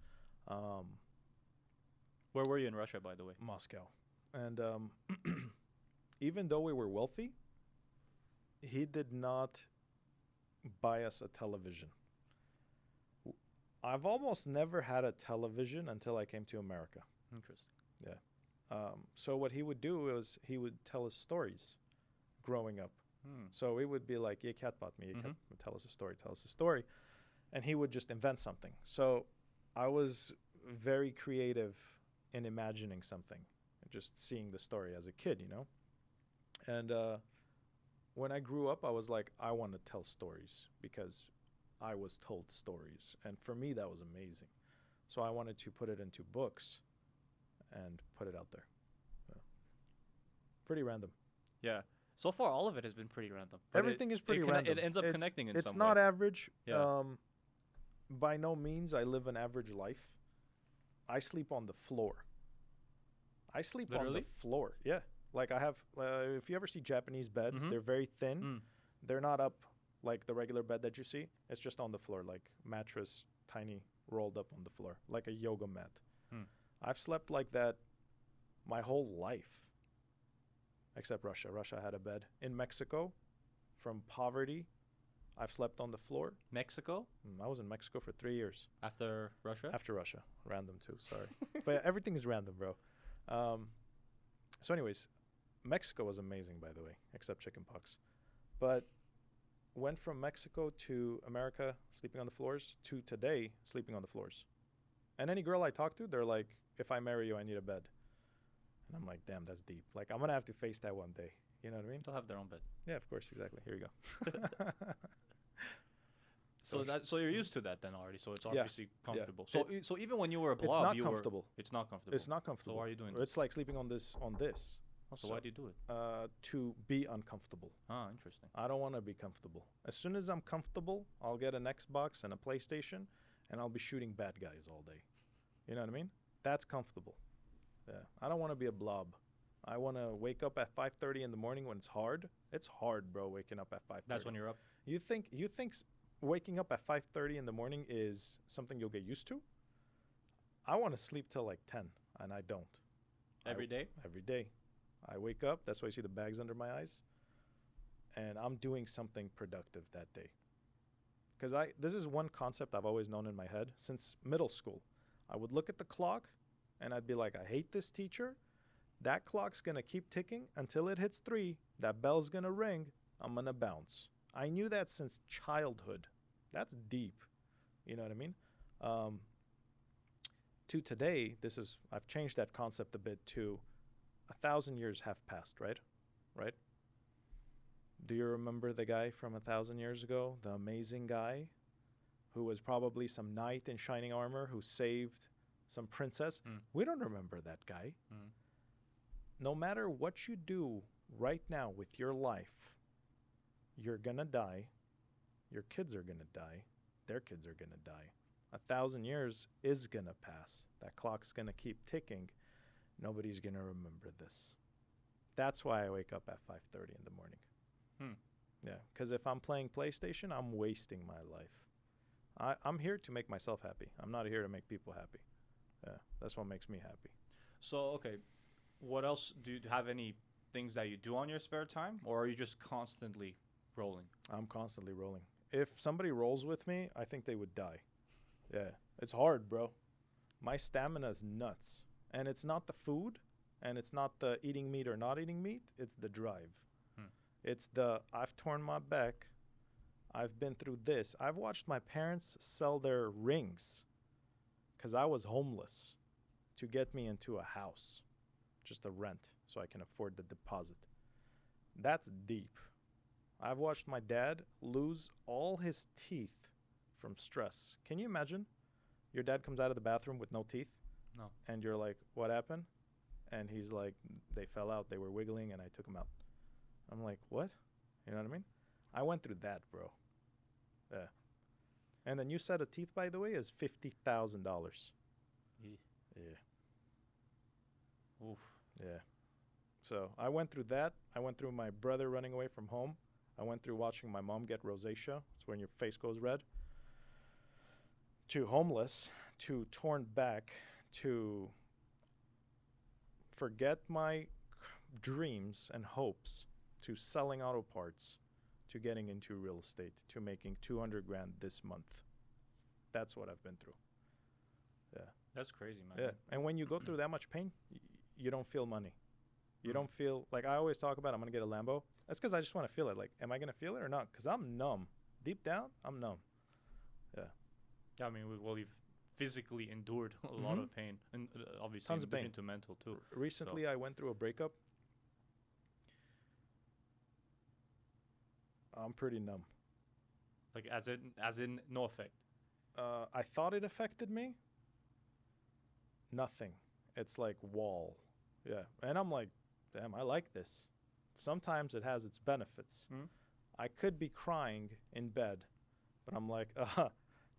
Where were you in Russia, by the way? Moscow. And even though we were wealthy, he did not buy us a television. I've almost never had a television until I came to America. Interesting. Yeah. So what he would do is he would tell us stories growing up. So it would be like, ye cat bought me, ye cat would tell us a story. And he would just invent something. So I was very creative in imagining something, just seeing the story as a kid, you know? And when I grew up, I was like, I want to tell stories because I was told stories. And for me, that was amazing. So I wanted to put it into books and put it out there. Pretty random. Yeah. So far, all of it has been pretty random. Everything is pretty random. It ends up connecting in some way. It's not average. Yeah. By no means I live an average life. I sleep on the floor. I sleep Literally? on the floor. Yeah. Like I have, if you ever see Japanese beds, they're very thin. They're not up like the regular bed that you see. It's just on the floor, like mattress, tiny, rolled up on the floor, like a yoga mat. I've slept like that my whole life, except Russia. Russia had a bed. In Mexico, from poverty, I've slept on the floor. Mexico? I was in Mexico for 3 years. After Russia? After Russia. Random too, sorry. But yeah, everything is random, bro. So anyways, Mexico was amazing, by the way, except chickenpox. But went from Mexico to America, sleeping on the floors, to today, sleeping on the floors. And any girl I talk to, they're like, if I marry you, I need a bed. And I'm like, damn, that's deep. Like, I'm going to have to face that one day. You know what I mean? They'll have their own bed. Yeah, of course, exactly. Here you go. So you're used to that then already. So it's obviously comfortable. Yeah. So even when you were a blob, it's not comfortable. It's not comfortable. It's not comfortable. So why are you doing It's like sleeping on this. Oh, so why do you do it? To be uncomfortable. Ah, interesting. I don't want to be comfortable. As soon as I'm comfortable, I'll get an Xbox and a PlayStation, and I'll be shooting bad guys all day. You know what I mean? That's comfortable. Yeah. I don't want to be a blob. I want to wake up at 5:30 in the morning when it's hard. It's hard, bro, waking up at 5:30. That's when you're up? You think waking up at 5:30 in the morning is something you'll get used to? I want to sleep till like 10, and I don't. Every day? Every day. I wake up. That's why you see the bags under my eyes. And I'm doing something productive that day. Because this is one concept I've always known in my head since middle school. I would look at the clock, and I'd be like, I hate this teacher. That clock's going to keep ticking until it hits 3. That bell's going to ring. I'm going to bounce. I knew that since childhood. That's deep. You know what I mean? To today, I've changed that concept a bit to 1,000 years have passed, right? Right? Do you remember the guy from 1,000 years ago? The amazing guy who was probably some knight in shining armor who saved some princess? We don't remember that guy. No matter what you do right now with your life, you're going to die. Your kids are going to die. Their kids are going to die. 1,000 years is going to pass. That clock's going to keep ticking. Nobody's going to remember this. That's why I wake up at 5:30 in the morning. Yeah, because if I'm playing PlayStation, I'm wasting my life. I'm here to make myself happy. I'm not here to make people happy. Yeah, that's what makes me happy. So, okay, what else? Do you have any things that you do on your spare time? Or are you just constantly rolling? I'm constantly rolling. If somebody rolls with me, I think they would die. Yeah, it's hard, bro. My stamina is nuts. And it's not the food, and it's not the eating meat or not eating meat. It's the drive. It's the, I've torn my back. I've been through this. I've watched my parents sell their rings because I was homeless to get me into a house, just a rent, so I can afford the deposit. That's deep. I've watched my dad lose all his teeth from stress. Can you imagine? Your dad comes out of the bathroom with no teeth. No. And you're like, what happened? And he's like, they fell out. They were wiggling, and I took them out. I'm like, what? You know what I mean? I went through that, bro. Yeah. And the new set of teeth, by the way, is $50,000. Yeah. Oof. Yeah. So I went through that. I went through my brother running away from home. I went through watching my mom get rosacea. It's when your face goes red. To homeless, to torn back, to forget my dreams and hopes, to selling auto parts, to getting into real estate, to making 200 grand this month. That's what I've been through. Yeah. That's crazy, man. Yeah. And when you go through that much pain, you don't feel money. You don't feel, like I always talk about, I'm going to get a Lambo. That's because I just want to feel it. Like, am I going to feel it or not? Because I'm numb. Deep down, I'm numb. Yeah. Yeah, I mean, you've physically endured a lot of pain, and obviously Tons of pain. into mental too. Recently, I went through a breakup. I'm pretty numb. Like, as in no effect. I thought it affected me. Nothing. It's like wall. Yeah. And I'm like, damn, I like this. Sometimes it has its benefits. I could be crying in bed, but I'm like,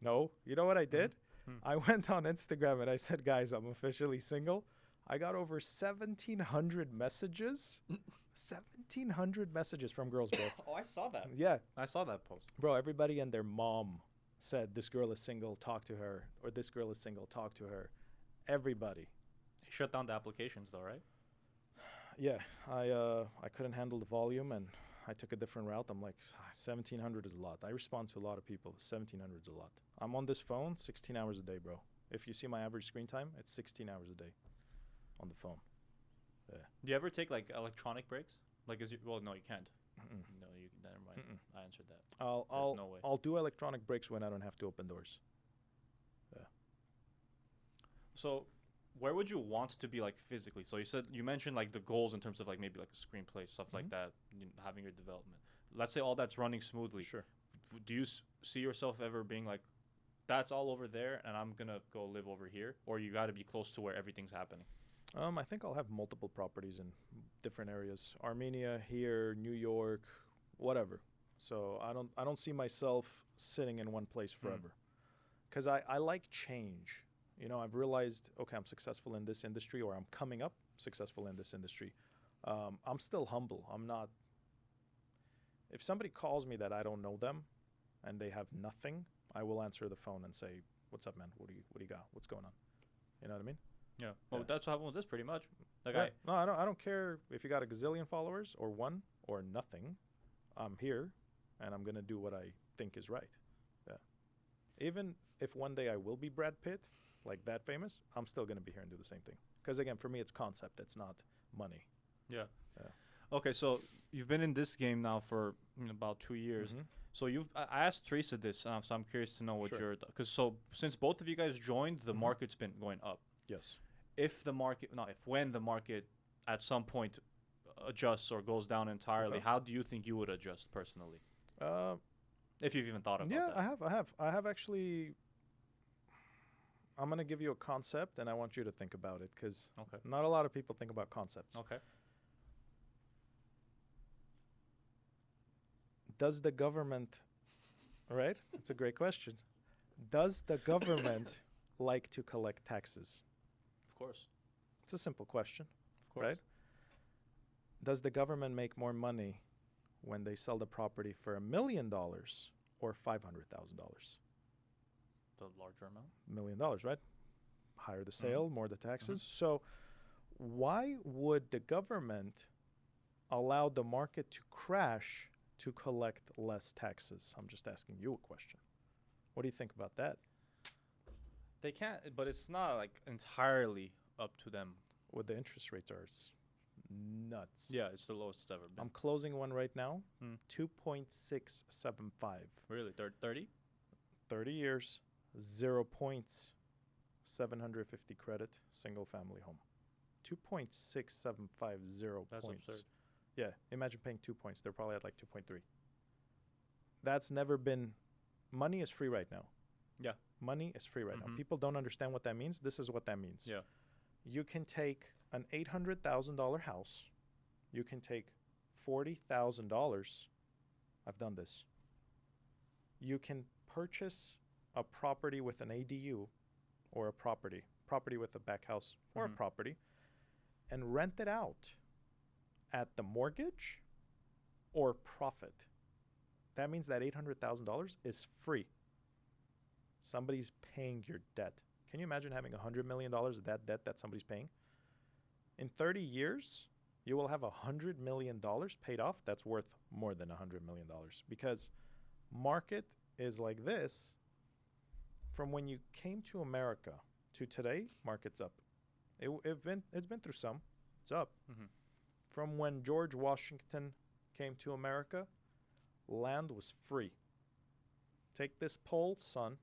no. You know what I did? I went on Instagram and I said, guys, I'm officially single. I got over 1,700 messages. 1,700 messages from girls, bro. Oh, I saw that. Yeah. I saw that post. Bro, everybody and their mom said, this girl is single, talk to her. Or this girl is single, talk to her. Everybody. They shut down the applications though, right? Yeah. I couldn't handle the volume and I took a different route. I'm like, 1,700 is a lot. I respond to a lot of people. 1,700 is a lot. I'm on this phone 16 hours a day, bro. If you see my average screen time, it's 16 hours a day on the phone. Yeah. Do you ever take like electronic breaks? Like, well, no, you can't. No, you never mind. I answered that. No way. I'll do electronic breaks when I don't have to open doors. Yeah. So, where would you want to be like physically? So you mentioned like the goals in terms of like maybe like a screenplay, stuff like that, having your development. Let's say all that's running smoothly. Sure. Do you see yourself ever being like, that's all over there and I'm gonna go live over here, or you got to be close to where everything's happening? I think I'll have multiple properties in different areas. Armenia, here, New York, whatever. So I don't see myself sitting in one place forever. Because I like change. You know, I've realized, okay, I'm successful in this industry, or I'm coming up successful in this industry. I'm still humble. I'm not. If somebody calls me that I don't know them and they have nothing, I will answer the phone and say, what's up, man? What do you got? What's going on? You know what I mean? Yeah. Well, that's what happened with this pretty much. Like yeah. No, I don't care if you got a gazillion followers or one or nothing. I'm here and I'm going to do what I think is right. Yeah. Even if one day I will be Brad Pitt, like that famous, I'm still going to be here and do the same thing. Because again, for me, it's concept. It's not money. Yeah. Okay, so you've been in this game now for about 2 years. So I asked Teresa this, so I'm curious to know what your, because since both of you guys joined, the market's been going up. Yes. When the market at some point adjusts or goes down entirely, how do you think you would adjust personally? If you've even thought about that. Yeah, I have actually. I'm going to give you a concept, and I want you to think about it, because not a lot of people think about concepts. Okay. Does the government, right? It's a great question. Does the government like to collect taxes? Of course. It's a simple question. Of course. Right? Does the government make more money when they sell the property for $1 million or $500,000? The larger amount? $1 million, right? Higher the sale, more the taxes. So why would the government allow the market to crash to collect less taxes? I'm just asking you a question. What do you think about that? They can't, but it's not like entirely up to them. What the interest rates are, it's nuts. Yeah, it's the lowest it's ever been. I'm closing one right now, 2.675. Really? 30? 30 years, 0 points, 750 credit, single family home. 2.6750 That's points. absurd. Yeah, imagine paying 2 points. They're probably at like 2.3. That's never been. Money is free right now. Yeah. Money is free right now. People don't understand what that means. This is what that means. Yeah. You can take an $800,000 house. You can take $40,000. I've done this. You can purchase a property with an ADU or a property with a back house or a property, and rent it out at the mortgage or profit. That means that $800,000 is free. Somebody's paying your debt. Can you imagine having $100 million of that debt that somebody's paying? In 30 years, you will have $100 million paid off. That's worth more than $100 million, because market is like this. From when you came to America to today, market's up. It's been through some. It's up. From when George Washington came to America, land was free. Take this pole, son,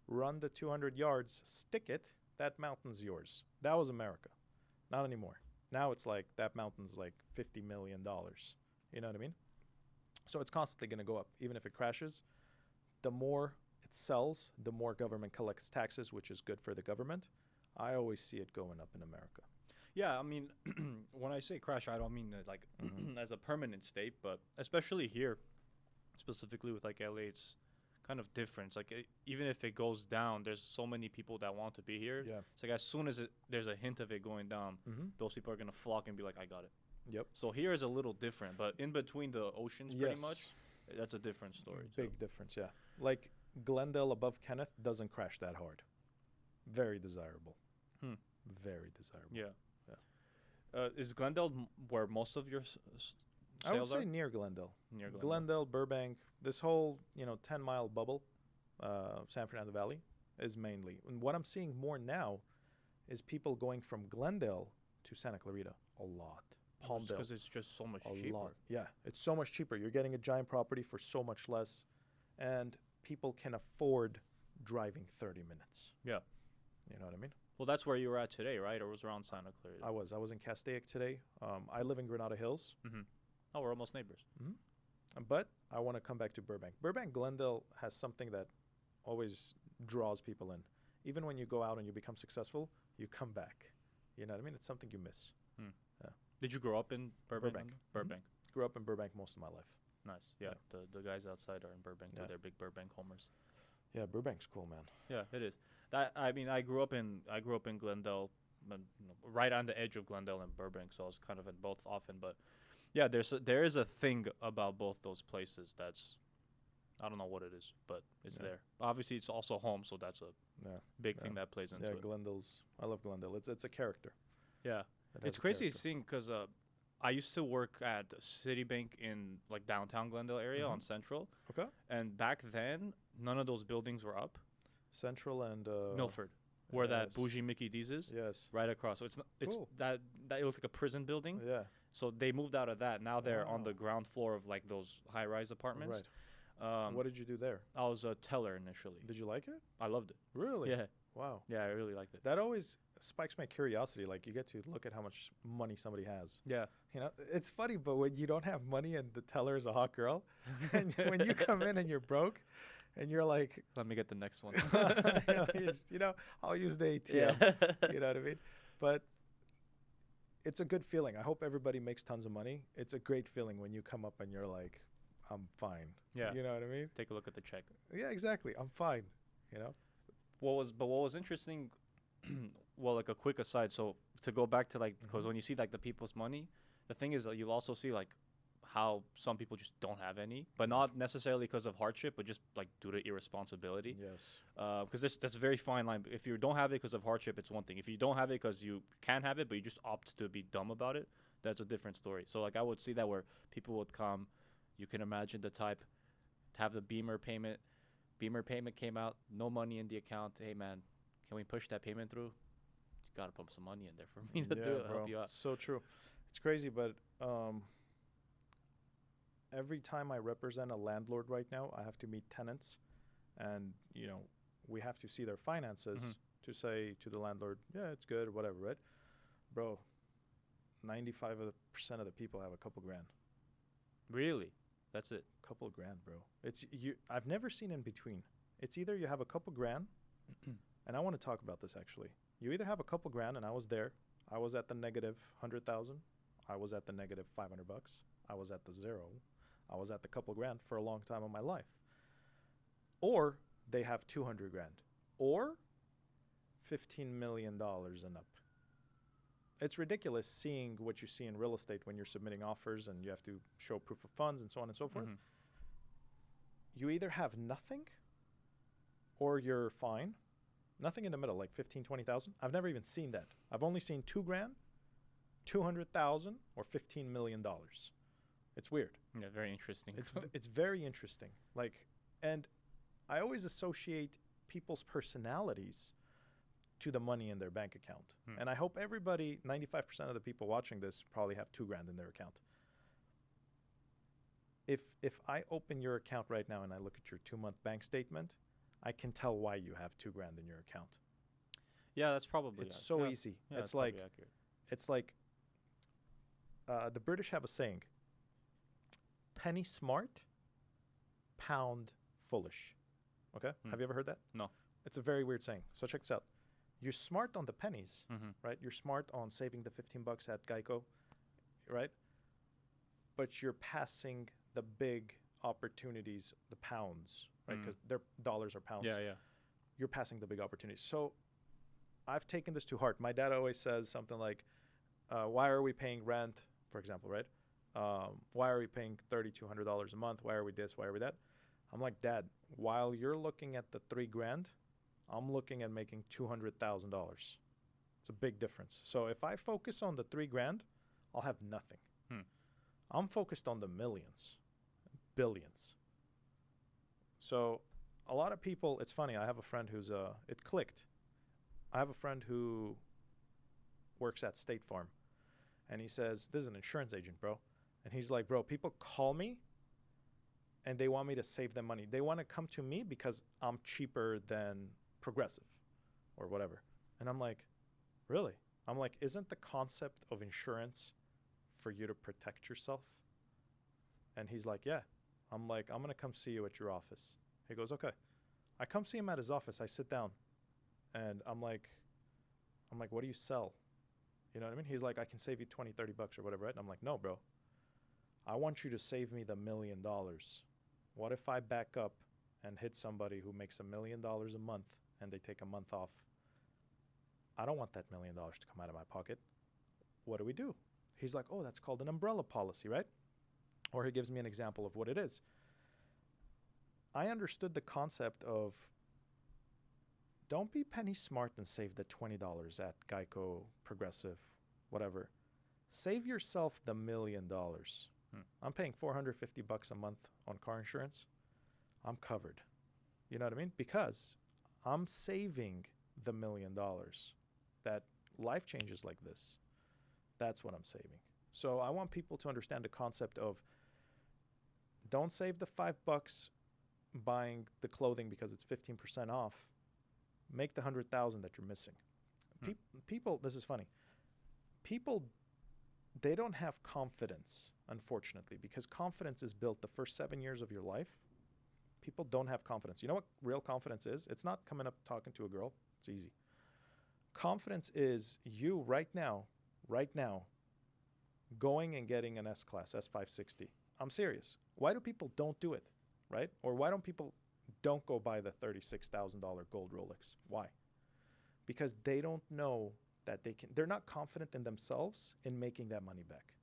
run the 200 yards, stick it, that mountain's yours. That was America. Not anymore. Now it's like that mountain's like $50 million. You know what I mean? So it's constantly going to go up. Even if it crashes, the more it sells, the more government collects taxes, which is good for the government. I always see it going up in America. Yeah, I mean, when I say crash, I don't mean like as a permanent state, but especially here, specifically with like LA, it's kind of different. It's like even if it goes down, there's so many people that want to be here. Yeah. It's like as soon as there's a hint of it going down, those people are going to flock and be like, I got it. Yep. So here is a little different, but in between the oceans, pretty much, that's a different story. Big difference, yeah. Like Glendale above Kenneth doesn't crash that hard. Very desirable. Very desirable. Yeah. Is Glendale where most of your I would sales say are? near Glendale. Near Glendale, Burbank, this whole 10-mile bubble, San Fernando Valley, is mainly. And what I'm seeing more now is people going from Glendale to Santa Clarita a lot. Palmdale. Because it's just so much cheaper. Lot. Yeah, it's so much cheaper. You're getting a giant property for so much less, and people can afford driving 30 minutes. Yeah. You know what I mean? Well, that's where you were at today, right? Or was around Santa Clarita? I was in Castaic today. I live in Granada Hills. Oh, we're almost neighbors. But I want to come back to Burbank. Burbank Glendale has something that always draws people in. Even when you go out and you become successful, you come back. You know what I mean? It's something you miss. Yeah. Did you grow up in Burbank? Burbank. Grew up in Burbank most of my life. Nice. Yeah. The guys outside are in Burbank. They're big Burbank homers. Yeah, Burbank's cool, man. Yeah, it is. I mean, I grew up in Glendale, right on the edge of Glendale and Burbank, so I was kind of in both often. But yeah, there is a thing about both those places that's, I don't know what it is, but it's there. Obviously, it's also home, so that's a big thing that plays into it. Yeah, I love Glendale. It's a character. Yeah, it's crazy seeing because I used to work at Citibank in like downtown Glendale area on Central. Okay. And back then, none of those buildings were up. Central and Milford, where that bougie Mickey D's is. Yes. Right across. So it's cool. that it looks like a prison building. Yeah. So they moved out of that. Now they're on the ground floor of like those high-rise apartments. Right. What did you do there? I was a teller initially. Did you like it? I loved it. Really? Yeah. Wow. Yeah, I really liked it. That always spikes my curiosity. Like, you get to look at how much money somebody has. Yeah. You know, it's funny, but when you don't have money and the teller is a hot girl, and when you come in and you're broke, and you're like, let me get the next one. I'll use the ATM. Yeah. You know what I mean? But it's a good feeling. I hope everybody makes tons of money. It's a great feeling when you come up and you're like, I'm fine. Yeah. You know what I mean? Take a look at the check. Yeah, exactly. I'm fine. You know? What was interesting, well, like a quick aside. So to go back to like, because when you see like the people's money, the thing is that you'll also see like how some people just don't have any, but not necessarily because of hardship, but just like due to irresponsibility. Yes. Because that's a very fine line. If you don't have it because of hardship, it's one thing. If you don't have it because you can have it, but you just opt to be dumb about it, that's a different story. So like I would see that where people would come, you can imagine the type, to have the Beamer payment came out, no money in the account. Hey man, can we push that payment through? You got to pump some money in there for me to do it, help you out. So true. It's crazy, but every time I represent a landlord right now, I have to meet tenants, and we have to see their finances to say to the landlord, yeah, it's good, whatever, right? Bro, 95% of the people have a couple grand. Really? That's it? Couple grand, bro. I've never seen in between. It's either you have a couple grand, and I want to talk about this actually. You either have a couple grand, and I was there. I was at the negative 100,000. I was at the negative $500. I was at the zero. I was at the couple grand for a long time of my life. Or they have 200 grand. Or $15 million and up. It's ridiculous seeing what you see in real estate when you're submitting offers and you have to show proof of funds and so on and so forth. You either have nothing or you're fine. Nothing in the middle, like 15, 20,000. I've never even seen that. I've only seen 2 grand, 200,000, or $15 million. It's weird. Yeah, very interesting. It's very interesting. And I always associate people's personalities to the money in their bank account. And I hope everybody, 95% of the people watching this probably have 2 grand in their account. If I open your account right now and I look at your 2-month bank statement, I can tell why you have 2 grand in your account. Yeah, that's probably it's so easy. Yeah, it's like the British have a saying: penny smart, pound foolish. Okay? Have you ever heard that? No. It's a very weird saying. So check this out. You're smart on the pennies, right? You're smart on saving the $15 at Geico, right? But you're passing the big opportunities, the pounds, right? Because their dollars are pounds. Yeah, yeah. You're passing the big opportunities. So I've taken this to heart. My dad always says something like, why are we paying rent, for example, right? Why are we paying $3,200 a month? Why are we this? Why are we that? I'm like, Dad, while you're looking at the 3 grand, I'm looking at making $200,000. It's a big difference. So if I focus on the 3 grand, I'll have nothing. I'm focused on the millions, billions. So a lot of people, it's funny, I have a friend who's, it clicked. I have a friend who works at State Farm, and he says, this is an insurance agent, bro. And he's like, bro, people call me and they want me to save them money. They want to come to me because I'm cheaper than Progressive or whatever. And I'm like, really? I'm like, isn't the concept of insurance for you to protect yourself? And he's like, yeah. I'm like, I'm going to come see you at your office. He goes, okay. I come see him at his office. I sit down and I'm like, what do you sell? You know what I mean? He's like, I can save you 20, 30 bucks or whatever, right? And I'm like, no, bro. I want you to save me the $1 million. What if I back up and hit somebody who makes $1 million a month and they take a month off? I don't want that $1 million to come out of my pocket. What do we do? He's like, oh, that's called an umbrella policy, right? Or he gives me an example of what it is. I understood the concept of don't be penny smart and save the $20 at Geico, Progressive, whatever. Save yourself the $1 million. I'm paying $450 a month on car insurance. I'm covered. You know what I mean? Because I'm saving the $1 million. That life changes like this. That's what I'm saving. So I want people to understand the concept of don't save the $5 buying the clothing because it's 15% off. Make the 100,000 that you're missing. People, this is funny. People, they don't have confidence, unfortunately, because confidence is built the first 7 years of your life. People don't have confidence. You know what real confidence is? It's not coming up talking to a girl. It's easy. Confidence is you right now, going and getting an S-Class, S560. I'm serious. Why do people don't do it, right? Or why don't people don't go buy the $36,000 gold Rolex? Why? Because they don't know that they can. They're not confident in themselves in making that money back.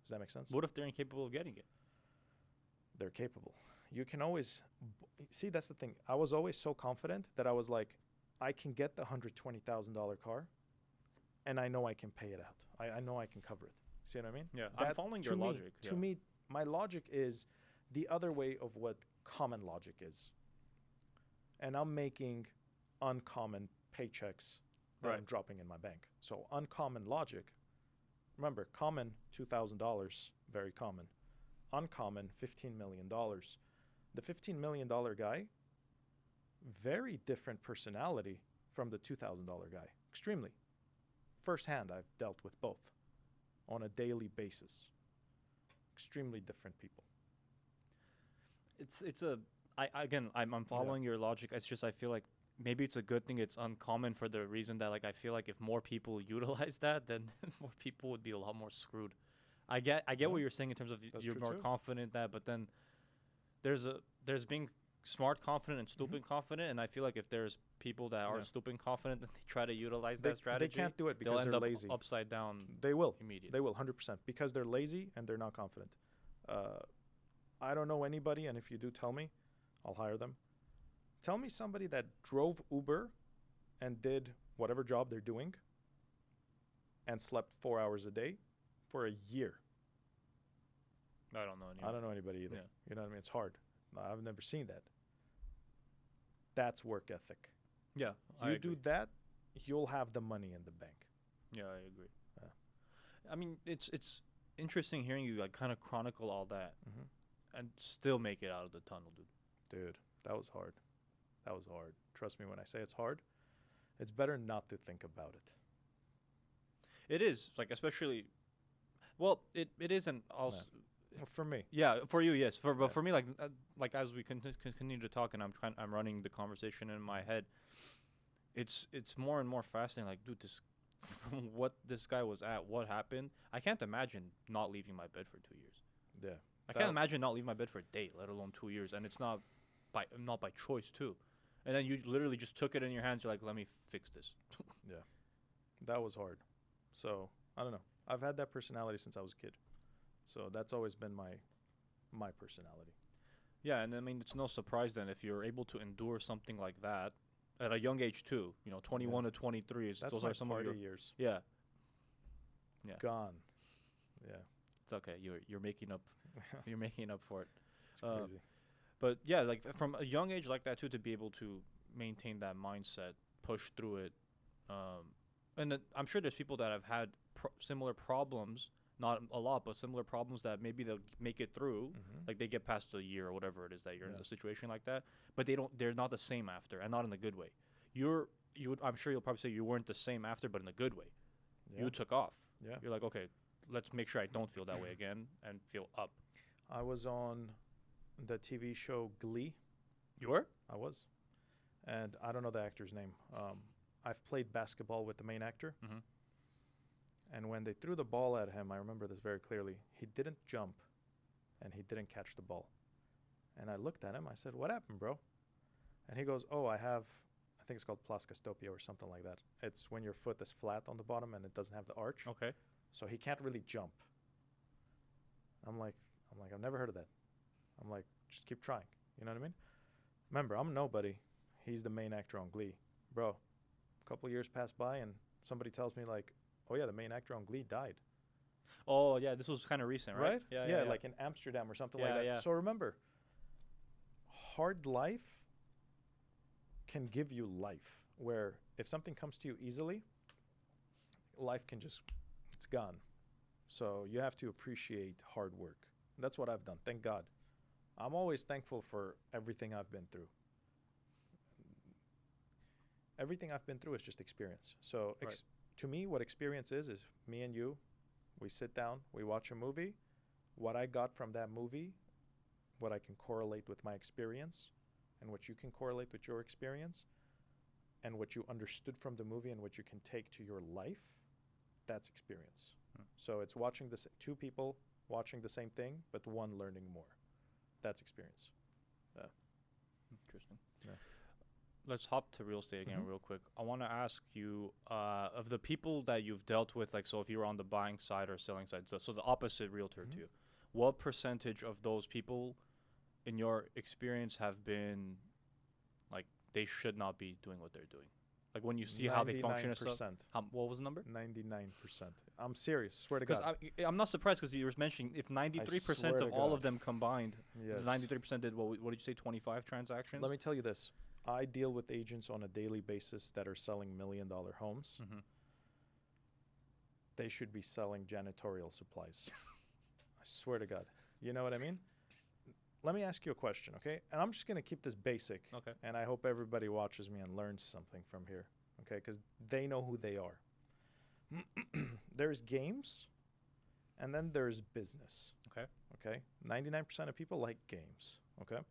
Does that make sense? What if they're incapable of getting it? They're capable. You can always see. That's the thing. I was always so confident that I was like, I can get the $120,000 car, and I know I can pay it out. I know I can cover it. See what I mean? Yeah, I'm following your logic. To me, my logic is the other way of what common logic is. And I'm making uncommon paychecks that I'm dropping in my bank. So uncommon logic. Remember, common $2,000, very common. Uncommon $15 million. The $15 million guy, very different personality from the $2,000 guy. Extremely. Firsthand, I've dealt with both on a daily basis. Extremely different people. I'm following your logic. It's just I feel like maybe it's a good thing it's uncommon for the reason that like I feel like if more people utilize that, then more people would be a lot more screwed. I get what you're saying in terms of you're more confident that, but then there's being smart confident and stupid confident, and I feel like if there's people that are stupid confident and they try to utilize that strategy, they can't do it because they'll end they're up lazy. Upside down. They will. Immediately. They will 100% because they're lazy and they're not confident. I don't know anybody, and if you do, tell me. I'll hire them. Tell me somebody that drove Uber and did whatever job they're doing and slept 4 hours a day for a year. I don't know anybody. I don't know anybody either. Yeah. You know what I mean? It's hard. I've never seen that. That's work ethic. Yeah, You do that, you'll have the money in the bank. Yeah, I agree. I mean, it's interesting hearing you like kind of chronicle all that and still make it out of the tunnel, dude. Dude, that was hard. That was hard. Trust me when I say it's hard. It's better not to think about it. It is, like, especially, well, it isn't also. Well, for me. Yeah, for you, yes. But for me, like as we continue to talk and I'm running the conversation in my head, it's more and more fascinating. Like, dude, this from what this guy was at, what happened. I can't imagine not leaving my bed for 2 years. Yeah. I can't imagine not leaving my bed for a day, let alone 2 years, and it's not by choice too. And then you literally just took it in your hands. You're like, let me fix this. Yeah, that was hard. So I don't know. I've had that personality since I was a kid. So that's always been my personality. Yeah, and I mean, it's no surprise then if you're able to endure something like that at a young age too. 21 to 23 is those are some of your years. Yeah. Gone. Yeah. It's okay. You're making up. You're making up for it. It's crazy. But yeah, like from a young age like that too, to be able to maintain that mindset, push through it, and then I'm sure there's people that have had similar problems, not a lot, but similar problems that maybe they'll make it through, like they get past a year or whatever it is that you're in a situation like that, but they're not the same after, and not in a good way. I'm sure you'll probably say you weren't the same after, but in a good way. Yeah. You took off. Yeah. You're like, okay, let's make sure I don't feel that way again and feel up. I was on the TV show Glee. You were? I was. And I don't know the actor's name. I've played basketball with the main actor. And when they threw the ball at him, I remember this very clearly. He didn't jump and he didn't catch the ball. And I looked at him. I said, what happened, bro? And he goes, I think it's called plaskostopia or something like that. It's when your foot is flat on the bottom and it doesn't have the arch. Okay. So he can't really jump. I'm like, I've never heard of that. I'm like, just keep trying. You know what I mean? Remember, I'm nobody. He's the main actor on Glee. Bro, a couple of years pass by and somebody tells me like, oh yeah, the main actor on Glee died. Oh yeah, this was kind of recent, right? Yeah, like in Amsterdam or something like that. Yeah. So remember, hard life can give you life, where if something comes to you easily, life can just, it's gone. So you have to appreciate hard work. That's what I've done. Thank God. I'm always thankful for everything I've been through. Everything I've been through is just experience. So to me, what experience is me and you, we sit down, we watch a movie. What I got from that movie, what I can correlate with my experience, and what you can correlate with your experience, and what you understood from the movie and what you can take to your life, that's experience. So it's watching two people watching the same thing, but one learning more. That's experience. Interesting. Yeah. Let's hop to real estate again real quick. I want to ask you, of the people that you've dealt with, like, so if you were on the buying side or selling side, so the opposite realtor to you, what percentage of those people, in your experience, have been, like, they should not be doing what they're doing? Like, when you see how they function and stuff. What was the number? 99%. I'm serious. Swear to God. Because I'm not surprised, because you were mentioning if 93% of all of them combined, 93% did, what did you say, 25 transactions? Let me tell you this. I deal with agents on a daily basis that are selling $1 million homes. Mm-hmm. They should be selling janitorial supplies. I swear to God. You know what I mean? Let me ask you a question, okay? And I'm just going to keep this basic. Okay. And I hope everybody watches me and learns something from here, okay? Because they know who they are. There's games, and then there's business. Okay? 99% of people like games, okay?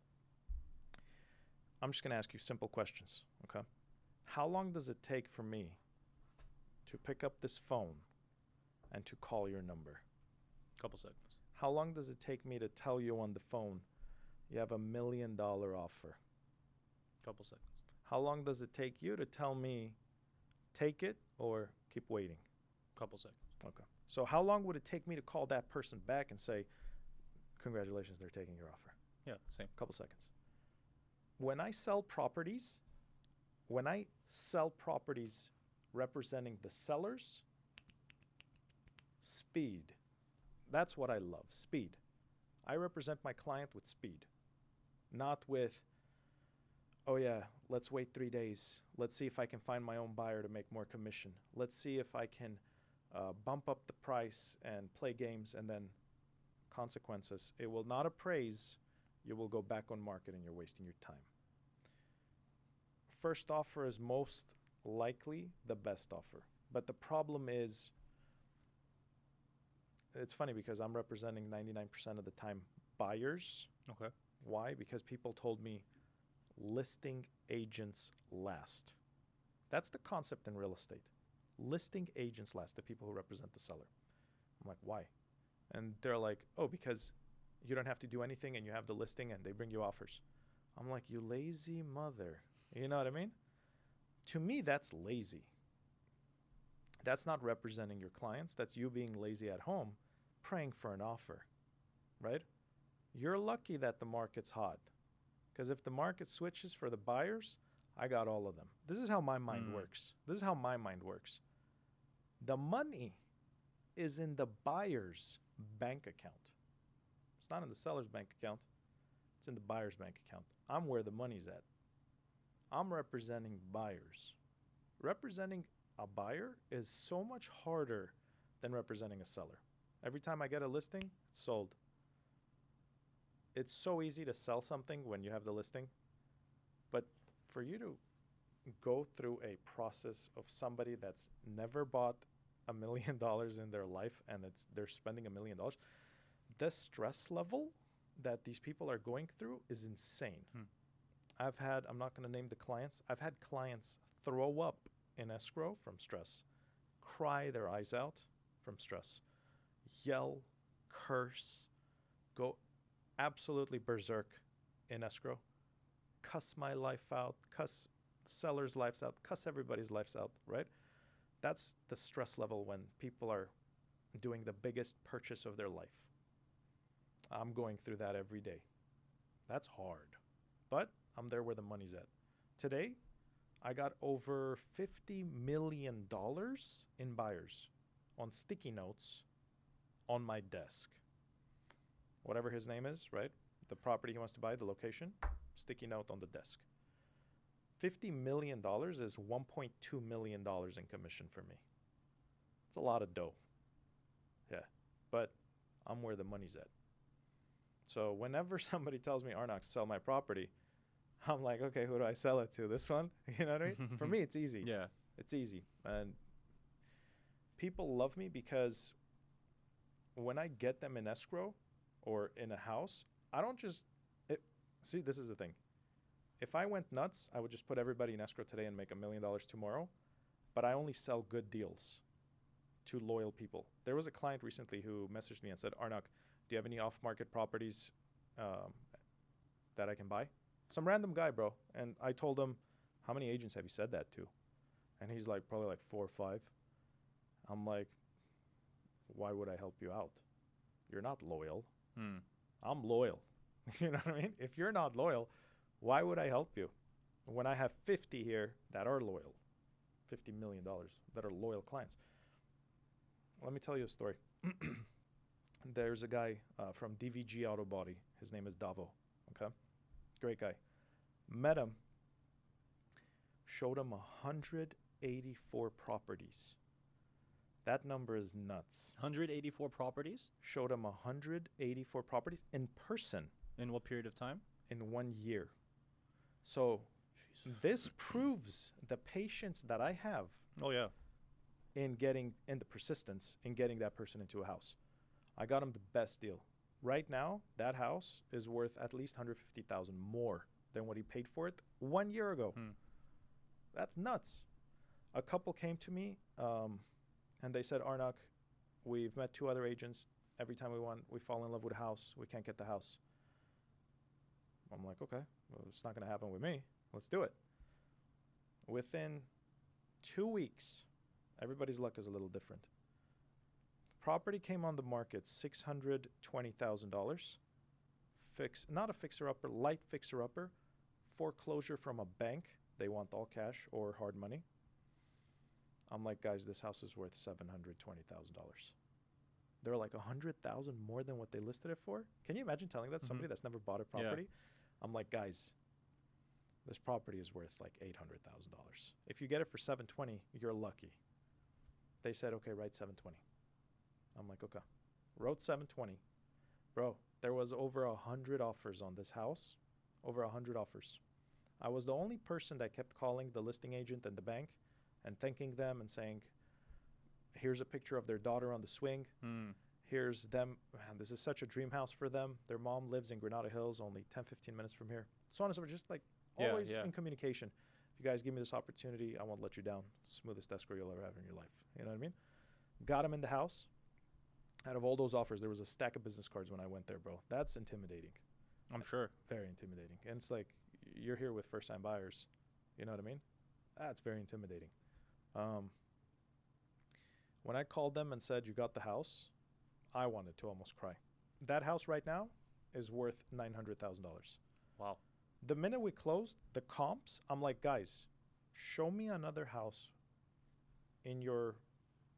I'm just going to ask you simple questions, okay? How long does it take for me to pick up this phone and to call your number? Couple seconds. How long does it take me to tell you on the phone you have $1 million offer? Couple seconds. How long does it take you to tell me take it or keep waiting? Couple seconds. Okay. So how long would it take me to call that person back and say, congratulations, they're taking your offer? Yeah, same. Couple seconds. When I sell properties representing the sellers, speed. That's what I love, speed. I represent my client with speed, not with, oh yeah, let's wait 3 days. Let's see if I can find my own buyer to make more commission. Let's see if I can bump up the price and play games, and then consequences. It will not appraise. You will go back on market and you're wasting your time. First offer is most likely the best offer. But the problem is, it's funny because I'm representing 99% of the time buyers. Okay. Why? Because people told me listing agents last. That's the concept in real estate. Listing agents last, the people who represent the seller. I'm like, why? And they're like, oh, because you don't have to do anything and you have the listing and they bring you offers. I'm like, you lazy mother. You know what I mean? To me, that's lazy. That's not representing your clients. That's you being lazy at home, praying for an offer, right? You're lucky that the market's hot. Because if the market switches for the buyers, I got all of them. This is how my mind works. This is how my mind works. The money is in the buyer's bank account. It's not in the seller's bank account. It's in the buyer's bank account. I'm where the money's at. I'm representing buyers. Representing a buyer is so much harder than representing a seller. Every time I get a listing, it's sold. It's so easy to sell something when you have the listing. But for you to go through a process of somebody that's never bought $1 million in their life and they're spending $1 million, the stress level that these people are going through is insane. I'm not going to name the clients. I've had clients throw up in escrow from stress, cry their eyes out from stress, yell, curse, go absolutely berserk in escrow, cuss my life out, cuss sellers' lives out, cuss everybody's lives out, right? That's the stress level when people are doing the biggest purchase of their life. I'm going through that every day. That's hard. But I'm there where the money's at. Today, I got over $50 million in buyers on sticky notes on my desk. Whatever his name is, right? The property he wants to buy, the location, sticky note on the desk. $50 million is $1.2 million in commission for me. It's a lot of dough. Yeah, but I'm where the money's at. So whenever somebody tells me, Arnak, sell my property, I'm like, okay, who do I sell it to? This one? You know what I mean? For me, it's easy. Yeah. It's easy. And people love me because when I get them in escrow or in a house, I don't just... See, this is the thing. If I went nuts, I would just put everybody in escrow today and make $1 million tomorrow. But I only sell good deals to loyal people. There was a client recently who messaged me and said, Arnak, do you have any off-market properties that I can buy? Some random guy, bro. And I told him, how many agents have you said that to? And he's like, probably like 4 or 5. I'm like, why would I help you out? You're not loyal. I'm loyal. You know what I mean? If you're not loyal, why would I help you? When I have 50 here that are loyal, $50 million that are loyal clients. Let me tell you a story. There's a guy from DVG Auto Body. His name is Davo. Okay? Great guy. Met him showed him 184 properties. That number is nuts. 184 properties? Showed him 184 properties in person. In what period of time? In 1 year. So this proves the patience that I have. Oh, yeah. In the persistence in getting that person into a house. I got him the best deal. Right now, that house is worth at least $150,000 more than what he paid for it 1 year ago. That's nuts. A couple came to me, and they said, Arnak, we've met 2 other agents. Every time we fall in love with a house, we can't get the house. I'm like, okay, well, it's not going to happen with me. Let's do it. Within 2 weeks, everybody's luck is a little different. Property came on the market, $620,000. Not a fixer-upper, light fixer-upper. Foreclosure from a bank. They want all cash or hard money. I'm like, guys, this house is worth $720,000. They're like $100,000 more than what they listed it for. Can you imagine telling that to somebody that's never bought a property? Yeah. I'm like, guys, this property is worth like $800,000. If you get it for $720,000, you're lucky. They said, okay, write $720,000. I'm like, okay. Wrote $720,000. Bro, there was over 100 offers on this house. Over 100 offers. I was the only person that kept calling the listing agent and the bank and thanking them and saying, here's a picture of their daughter on the swing. Here's them. Man, this is such a dream house for them. Their mom lives in Granada Hills, only 10, 15 minutes from here. So on and so forth, just like always in communication. If you guys give me this opportunity, I won't let you down. Smoothest escrow you'll ever have in your life. You know what I mean? Got him in the house. Out of all those offers, there was a stack of business cards when I went there, bro. That's intimidating. I'm sure. Very intimidating. And it's like, you're here with first-time buyers. You know what I mean? That's very intimidating. When I called them and said, you got the house, I wanted to almost cry. That house right now is worth $900,000. Wow. The minute we closed, the comps, I'm like, guys, show me another house in your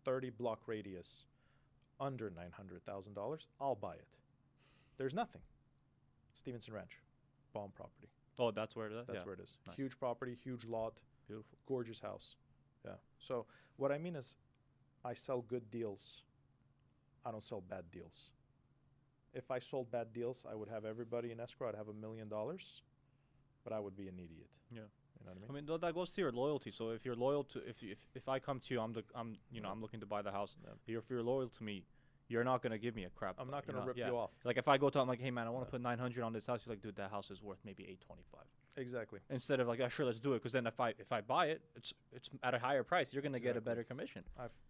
30-block radius under $900,000. I'll buy it. There's nothing. Stevenson Ranch, bomb property. Oh, that's where it is? That's where it is. Nice. Huge property, huge lot. Beautiful. Gorgeous house. Yeah. So what I mean is I sell good deals. I don't sell bad deals. If I sold bad deals, I would have everybody in escrow. I'd have $1 million, but I would be an idiot. Yeah. You know what I mean, that goes to your loyalty. So if you're loyal to, if I come to you, I'm looking to buy the house. Yeah. If you're loyal to me, you're not gonna give me a crap. I'm not gonna rip you off. Like if I go to, I'm like, hey man, I want to put 900 on this house. You're like, dude, that house is worth maybe 825. Exactly. Instead of like, yeah, sure, let's do it. Because then if I buy it, it's at a higher price. You're gonna get a better commission.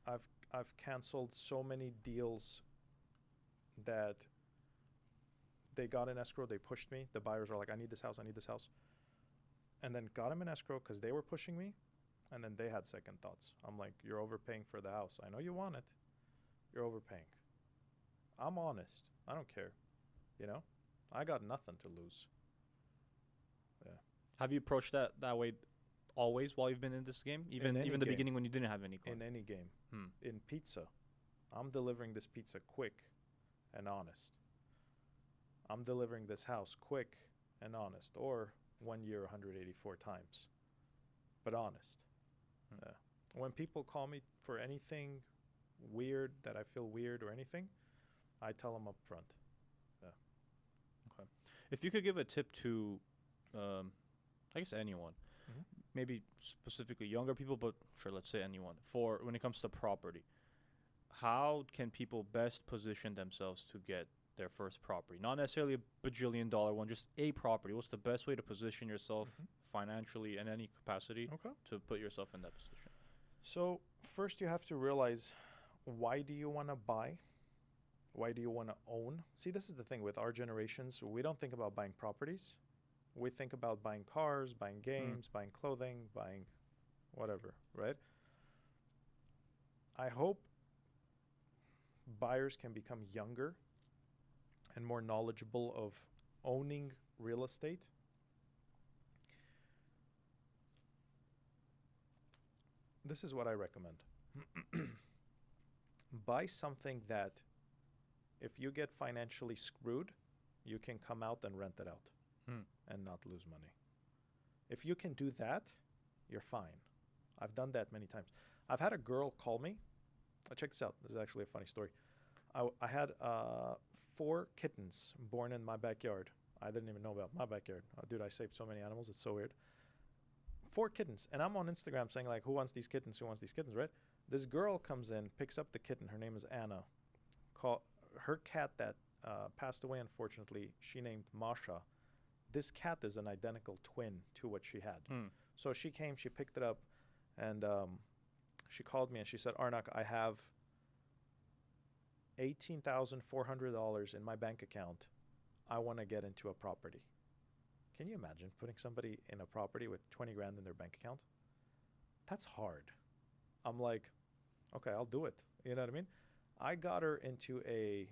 I've canceled so many deals that they got in escrow. They pushed me. The buyers are like, I need this house. I need this house. And then got them in escrow because they were pushing me. And then they had second thoughts. I'm like, you're overpaying for the house. I know you want it. You're overpaying. I'm honest. I don't care. You know? I got nothing to lose. Yeah. Have you approached that way always while you've been in this game? Even the beginning when you didn't have any clients? In any game. In pizza. I'm delivering this pizza quick and honest. I'm delivering this house quick and honest. Or 1 year, 184 times. But honest. Yeah. When people call me for anything weird, that I feel weird or anything, I tell them up front. Yeah. Okay. If you could give a tip to, I guess anyone, maybe specifically younger people, but sure, let's say anyone, for when it comes to property, how can people best position themselves to get their first property? Not necessarily a bajillion-dollar one, just a property. What's the best way to position yourself financially in any capacity to put yourself in that position? So first you have to realize, why do you want to buy? Why do you want to own? See, this is the thing with our generations. We don't think about buying properties. We think about buying cars, buying games, buying clothing, buying whatever, right? I hope buyers can become younger and more knowledgeable of owning real estate. This is what I recommend. Buy something that if you get financially screwed, you can come out and rent it out and not lose money. If you can do that, you're fine. I've done that many times. I've had a girl call me. Check this out. This is actually a funny story. I had 4 kittens born in my backyard. I didn't even know about my backyard. Dude, I saved so many animals. It's so weird. 4 kittens. And I'm on Instagram saying, like, who wants these kittens? Who wants these kittens, right? This girl comes in, picks up the kitten. Her name is Anna. Her cat that passed away, unfortunately, she named Masha. This cat is an identical twin to what she had. So she came, she picked it up, and she called me and she said, Arnak, I have $18,400 in my bank account. I want to get into a property. Can you imagine putting somebody in a property with 20 grand in their bank account? That's hard. I'm like, okay, I'll do it. You know what I mean? I got her into I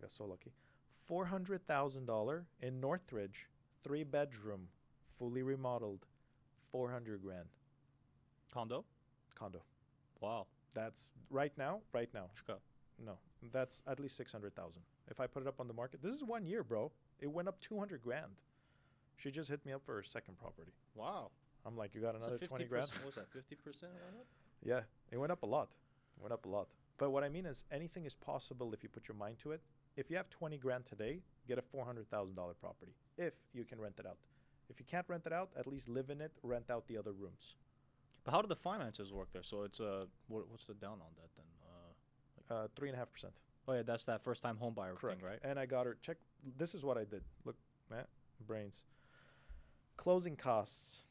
got so lucky. $400,000 in Northridge, 3-bedroom, fully remodeled, 400 grand. Condo? Condo. Wow. That's right now. Chicago. No, that's at least 600,000. If I put it up on the market, this is 1 year, bro. It went up 200 grand. She just hit me up for her second property. Wow. I'm like, you got another 20 grand? What was that, 50% went up? Yeah, it went up a lot. But what I mean is anything is possible if you put your mind to it. If you have 20 grand today, get a $400,000 property if you can rent it out. If you can't rent it out, at least live in it, rent out the other rooms. But how do the finances work there? So it's what's the down on that then? 3.5%. Oh yeah, that's that first time home buyer Correct. thing, right? And I got her, check, this is what I did. Look, Matt, brains. Closing costs.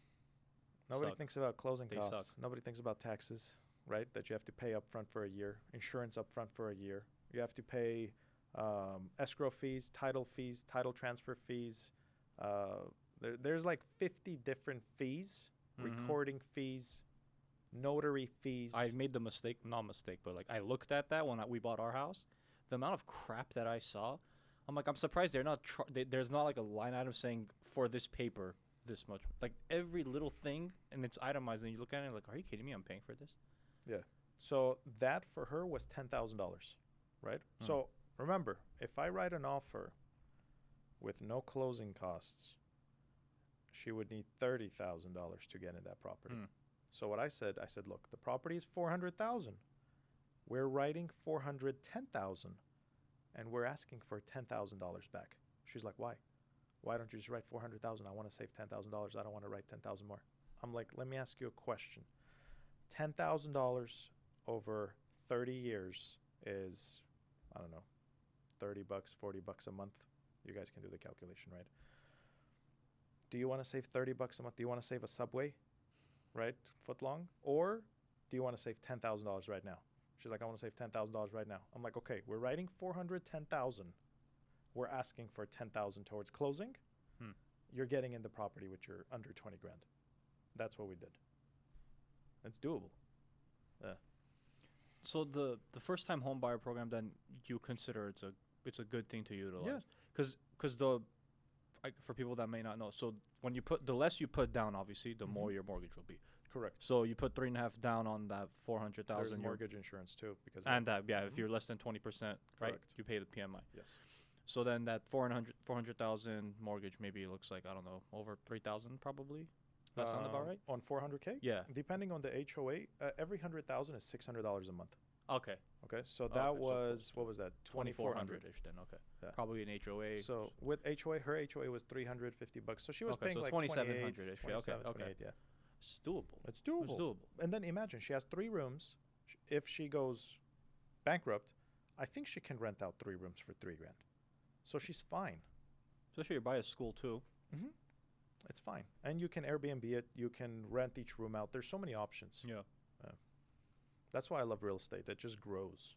Nobody thinks about closing costs. Suck. Nobody thinks about taxes, right? That you have to pay up front for a year. Insurance up front for a year. You have to pay escrow fees, title transfer fees. There's like 50 different fees, recording fees, notary fees. I made the mistake, not mistake, but like I looked at that when we bought our house. The amount of crap that I saw, I'm like, I'm surprised they're not. There's not like a line item saying for this paper this much. Like every little thing, and it's itemized. And you look at it like, are you kidding me? I'm paying for this. Yeah. So that for her was $10,000, right? So remember, if I write an offer with no closing costs, she would need $30,000 to get in that property. So what I said, look, the property is $400,000. We're writing $410,000, and we're asking for $10,000 back. She's like, why? Why don't you just write $400,000? I want to save $10,000. I don't want to write $10,000 more. I'm like, let me ask you a question. $10,000 over 30 years is, I don't know, $30, $40 a month. You guys can do the calculation, right? Do you want to save $30 a month? Do you want to save a Subway, right, foot long? Or do you want to save $10,000 right now? She's like, I want to save $10,000 right now. I'm like, okay, we're writing $410,000. We're asking for $10,000 towards closing. You're getting in the property with your under 20 grand. That's what we did. It's doable. Yeah. So the first time home buyer program, then you consider it's a good thing to utilize. Yeah. Because for people that may not know, so when you put the less you put down, obviously, the more your mortgage will be. Correct. So you put 3.5 down on that 400,000. There's mortgage insurance too, because and that if you're less than 20%, right, Correct. you pay the PMI. Yes. So then that 400,000 mortgage maybe looks like, I don't know, over 3,000 probably. That sound about right? On 400K? Yeah. Depending on the HOA, every 100,000 is $600 a month. Okay. Okay. So that was, what was that? 2,400-ish then. Okay. Yeah. Probably an HOA. So with HOA, her HOA was $350. So she was paying so like 2,700-ish. 27, Okay. 28, yeah. It's doable. It's doable. And then imagine she has 3 rooms. If she goes bankrupt, I think she can rent out 3 rooms for $3 grand. So she's fine. Especially you buy a school too. It's fine. And you can Airbnb it. You can rent each room out. There's so many options. Yeah. That's why I love real estate. It just grows.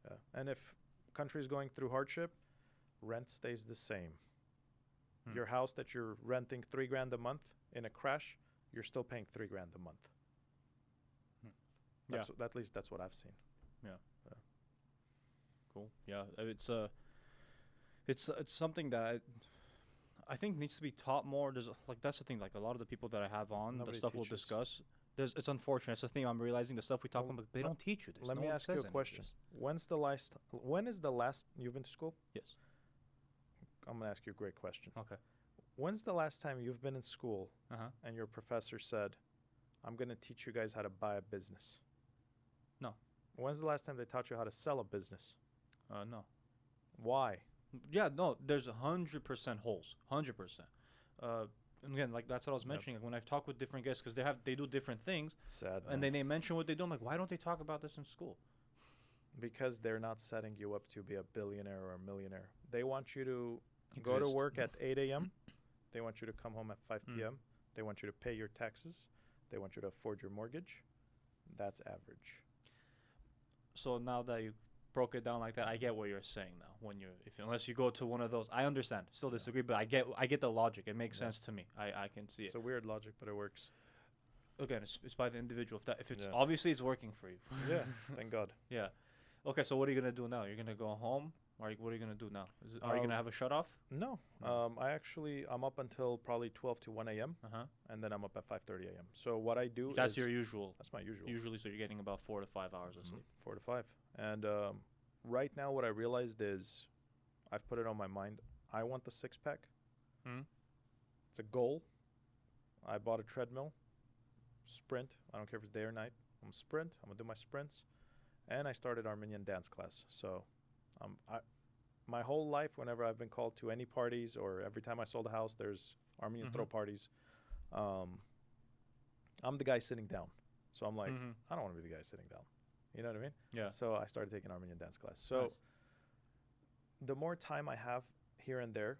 Yeah. And if country is going through hardship, rent stays the same. Your house that you're renting $3 grand a month in a crash, you're still paying $3 grand a month. At least that's what I've seen. Yeah. Cool. Yeah. It's something that I think needs to be taught more. There's that's the thing. Like a lot of the people that I have on, the stuff we'll discuss. It's unfortunate. It's the thing I'm realizing. The stuff we talk about, they don't teach you this. Let me ask you a question. When is the last you've been to school? Yes. I'm gonna ask you a great question. Okay. when's the last time you've been in school Uh-huh. and your professor said, I'm going to teach you guys how to buy a business? No. When's the last time they taught you how to sell a business? No. Why? Yeah, no, there's 100% holes. 100%. And again, like that's what I was mentioning. Like when I've talked with different guests, because they do different things, It's sad. and man. then they mention what they do. I'm like, why don't they talk about this in school? Because they're not setting you up to be a billionaire or a millionaire. They want you to go to Exist. work at 8 a.m. They want you to come home at 5 Mm. p.m. They want you to pay your taxes. They want you to afford your mortgage. That's average. So now that you broke it down like that, I get what you're saying now. When you, unless you go to one of those, I understand. Still disagree, but I get the logic. It makes sense to me. I can see it. It's a weird logic, but it works. Again, it's by the individual. If it's Yeah. obviously it's working for you. Yeah, thank God. Yeah. Okay, so what are you gonna do now? You're gonna go home, or what are you gonna do now? Are you gonna have a shut off? No, No. I'm up until probably 12 to 1 a.m. Uh huh. and then I'm up at 5:30 a.m. So what I do That's is your usual. that's my usual. Usually, so you're getting about 4 to 5 hours of Mhm. sleep. 4 to 5. And right now, what I realized is I've put it on my mind. I want the 6-pack. Mhm. It's a goal. I bought a treadmill, sprint. I don't care if it's day or night. I'm sprint. I'm gonna do my sprints, and I started Armenian dance class. So, my whole life, whenever I've been called to any parties or every time I sold a house, there's Armenian throw Mhm. parties. I'm the guy sitting down. So I'm like, Mhm. I don't want to be the guy sitting down. You know what I mean? Yeah. So I started taking Armenian dance class. So Nice. the more time I have here and there,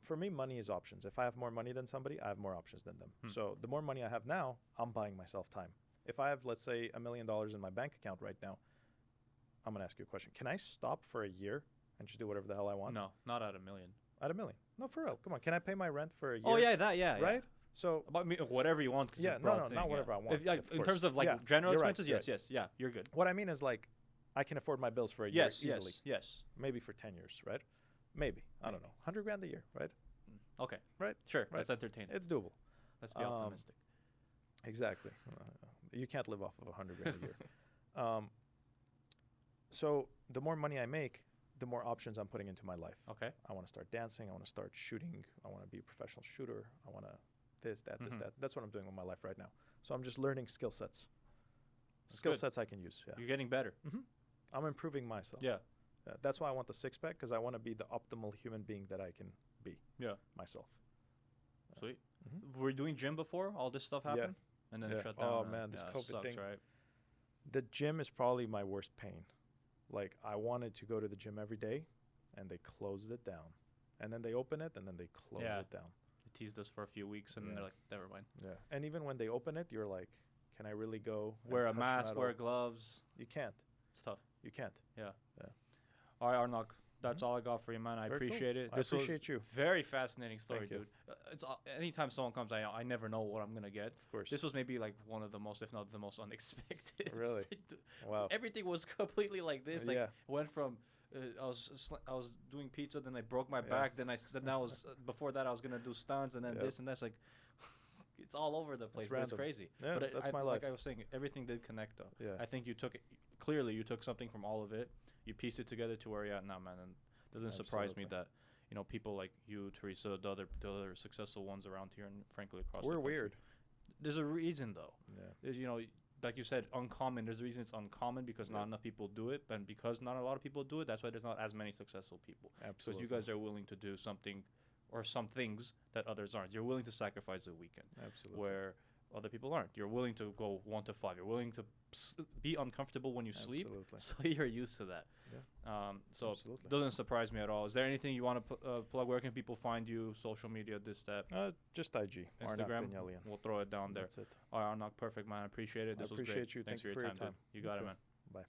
for me, money is options. If I have more money than somebody, I have more options than them. Hmm. So the more money I have now, I'm buying myself time. If I have, let's say, $1 million in my bank account right now, I'm going to ask you a question. Can I stop for a year and just do whatever the hell I want? No, not at $1 million. At $1 million? No, for real. Come on. Can I pay my rent for a year? Oh yeah, that yeah. Right? So, About me, whatever you want. 'Cause it's a yeah, broad no, thing, not yeah. whatever I want. If, like, of in course. terms of like Yeah, general you're right, expenses, you're yes, yes, yeah, you're good. what I mean is like, I can afford my bills for a year Yes, easily. yes. Maybe for 10 years, right? Maybe. I don't Maybe. know. 100 grand a year, right? Okay. Right. Sure. Right. Let's entertain it. It's doable. Let's be optimistic. Exactly. You can't live off of 100 grand a year. So the more money I make, the more options I'm putting into my life. Okay. I want to start dancing. I want to start shooting. I want to be a professional shooter. I want to this, that. That's what I'm doing with my life right now. So I'm just learning skill sets. That's Skill good. sets I can use. Yeah. You're getting better. I'm improving myself. Yeah. That's why I want the 6-pack, because I want to be the optimal human being that I can be. Yeah. Myself. Sweet. Mhm. Were you doing gym before all this stuff Yeah. happened? And then Yeah. it shut down. Oh, and man, this yeah, it COVID sucks, thing. right? The gym is probably my worst pain. Like, I wanted to go to the gym every day, and they closed it down. And then they open it, and then they close Yeah. it down. They teased us for a few weeks, and then Yeah. they're like, never mind. Yeah. And even when they open it, you're like, can I really go? and Wear a touch mask, metal? wear gloves. You can't. It's tough. You can't. All right, Arnak. That's all I got for you, man. I Very cool. appreciate it. I This was appreciate you. very fascinating story, Thank you. dude. It's anytime someone comes, I never know what I'm gonna get. Of course. This was maybe like one of the most, if not the most unexpected. Really? Wow. Everything was completely like this. Like Yeah. went from I was doing pizza, then I broke my Yeah. back, then I was before that I was gonna do stunts, and then Yeah. this and that's like. It's all over the place, but it's random. crazy. Yeah, but that's my like life. I was saying, everything did connect though. Yeah. I think you took it clearly. You took something from all of it. You pieced it together to where you're at now, man. And it doesn't surprise me Absolutely. that people like you, Teresa, the other successful ones around here, and frankly across the We're country. weird. There's a reason though. Yeah. There's like you said, uncommon. There's a reason it's uncommon because not Yeah. enough people do it, and because not a lot of people do it, that's why there's not as many successful people. Because Absolutely. you guys are willing to do something, or some things that others aren't. You're willing to sacrifice a weekend Absolutely. where other people aren't. You're willing to go 1 to 5. You're willing to be uncomfortable when you sleep, Absolutely. so you're used to that. So Absolutely. it doesn't surprise me at all. Is there anything you want to plug? Where can people find you? Social media, this, that, Just IG. Arnak Instagram. Danielian. We'll throw it down there. That's it. All right, Arnak, perfect, man. I appreciate it. I This was appreciate great. you. Thanks Thank for you your for your time, dude. time. You You got it, too. man. Bye.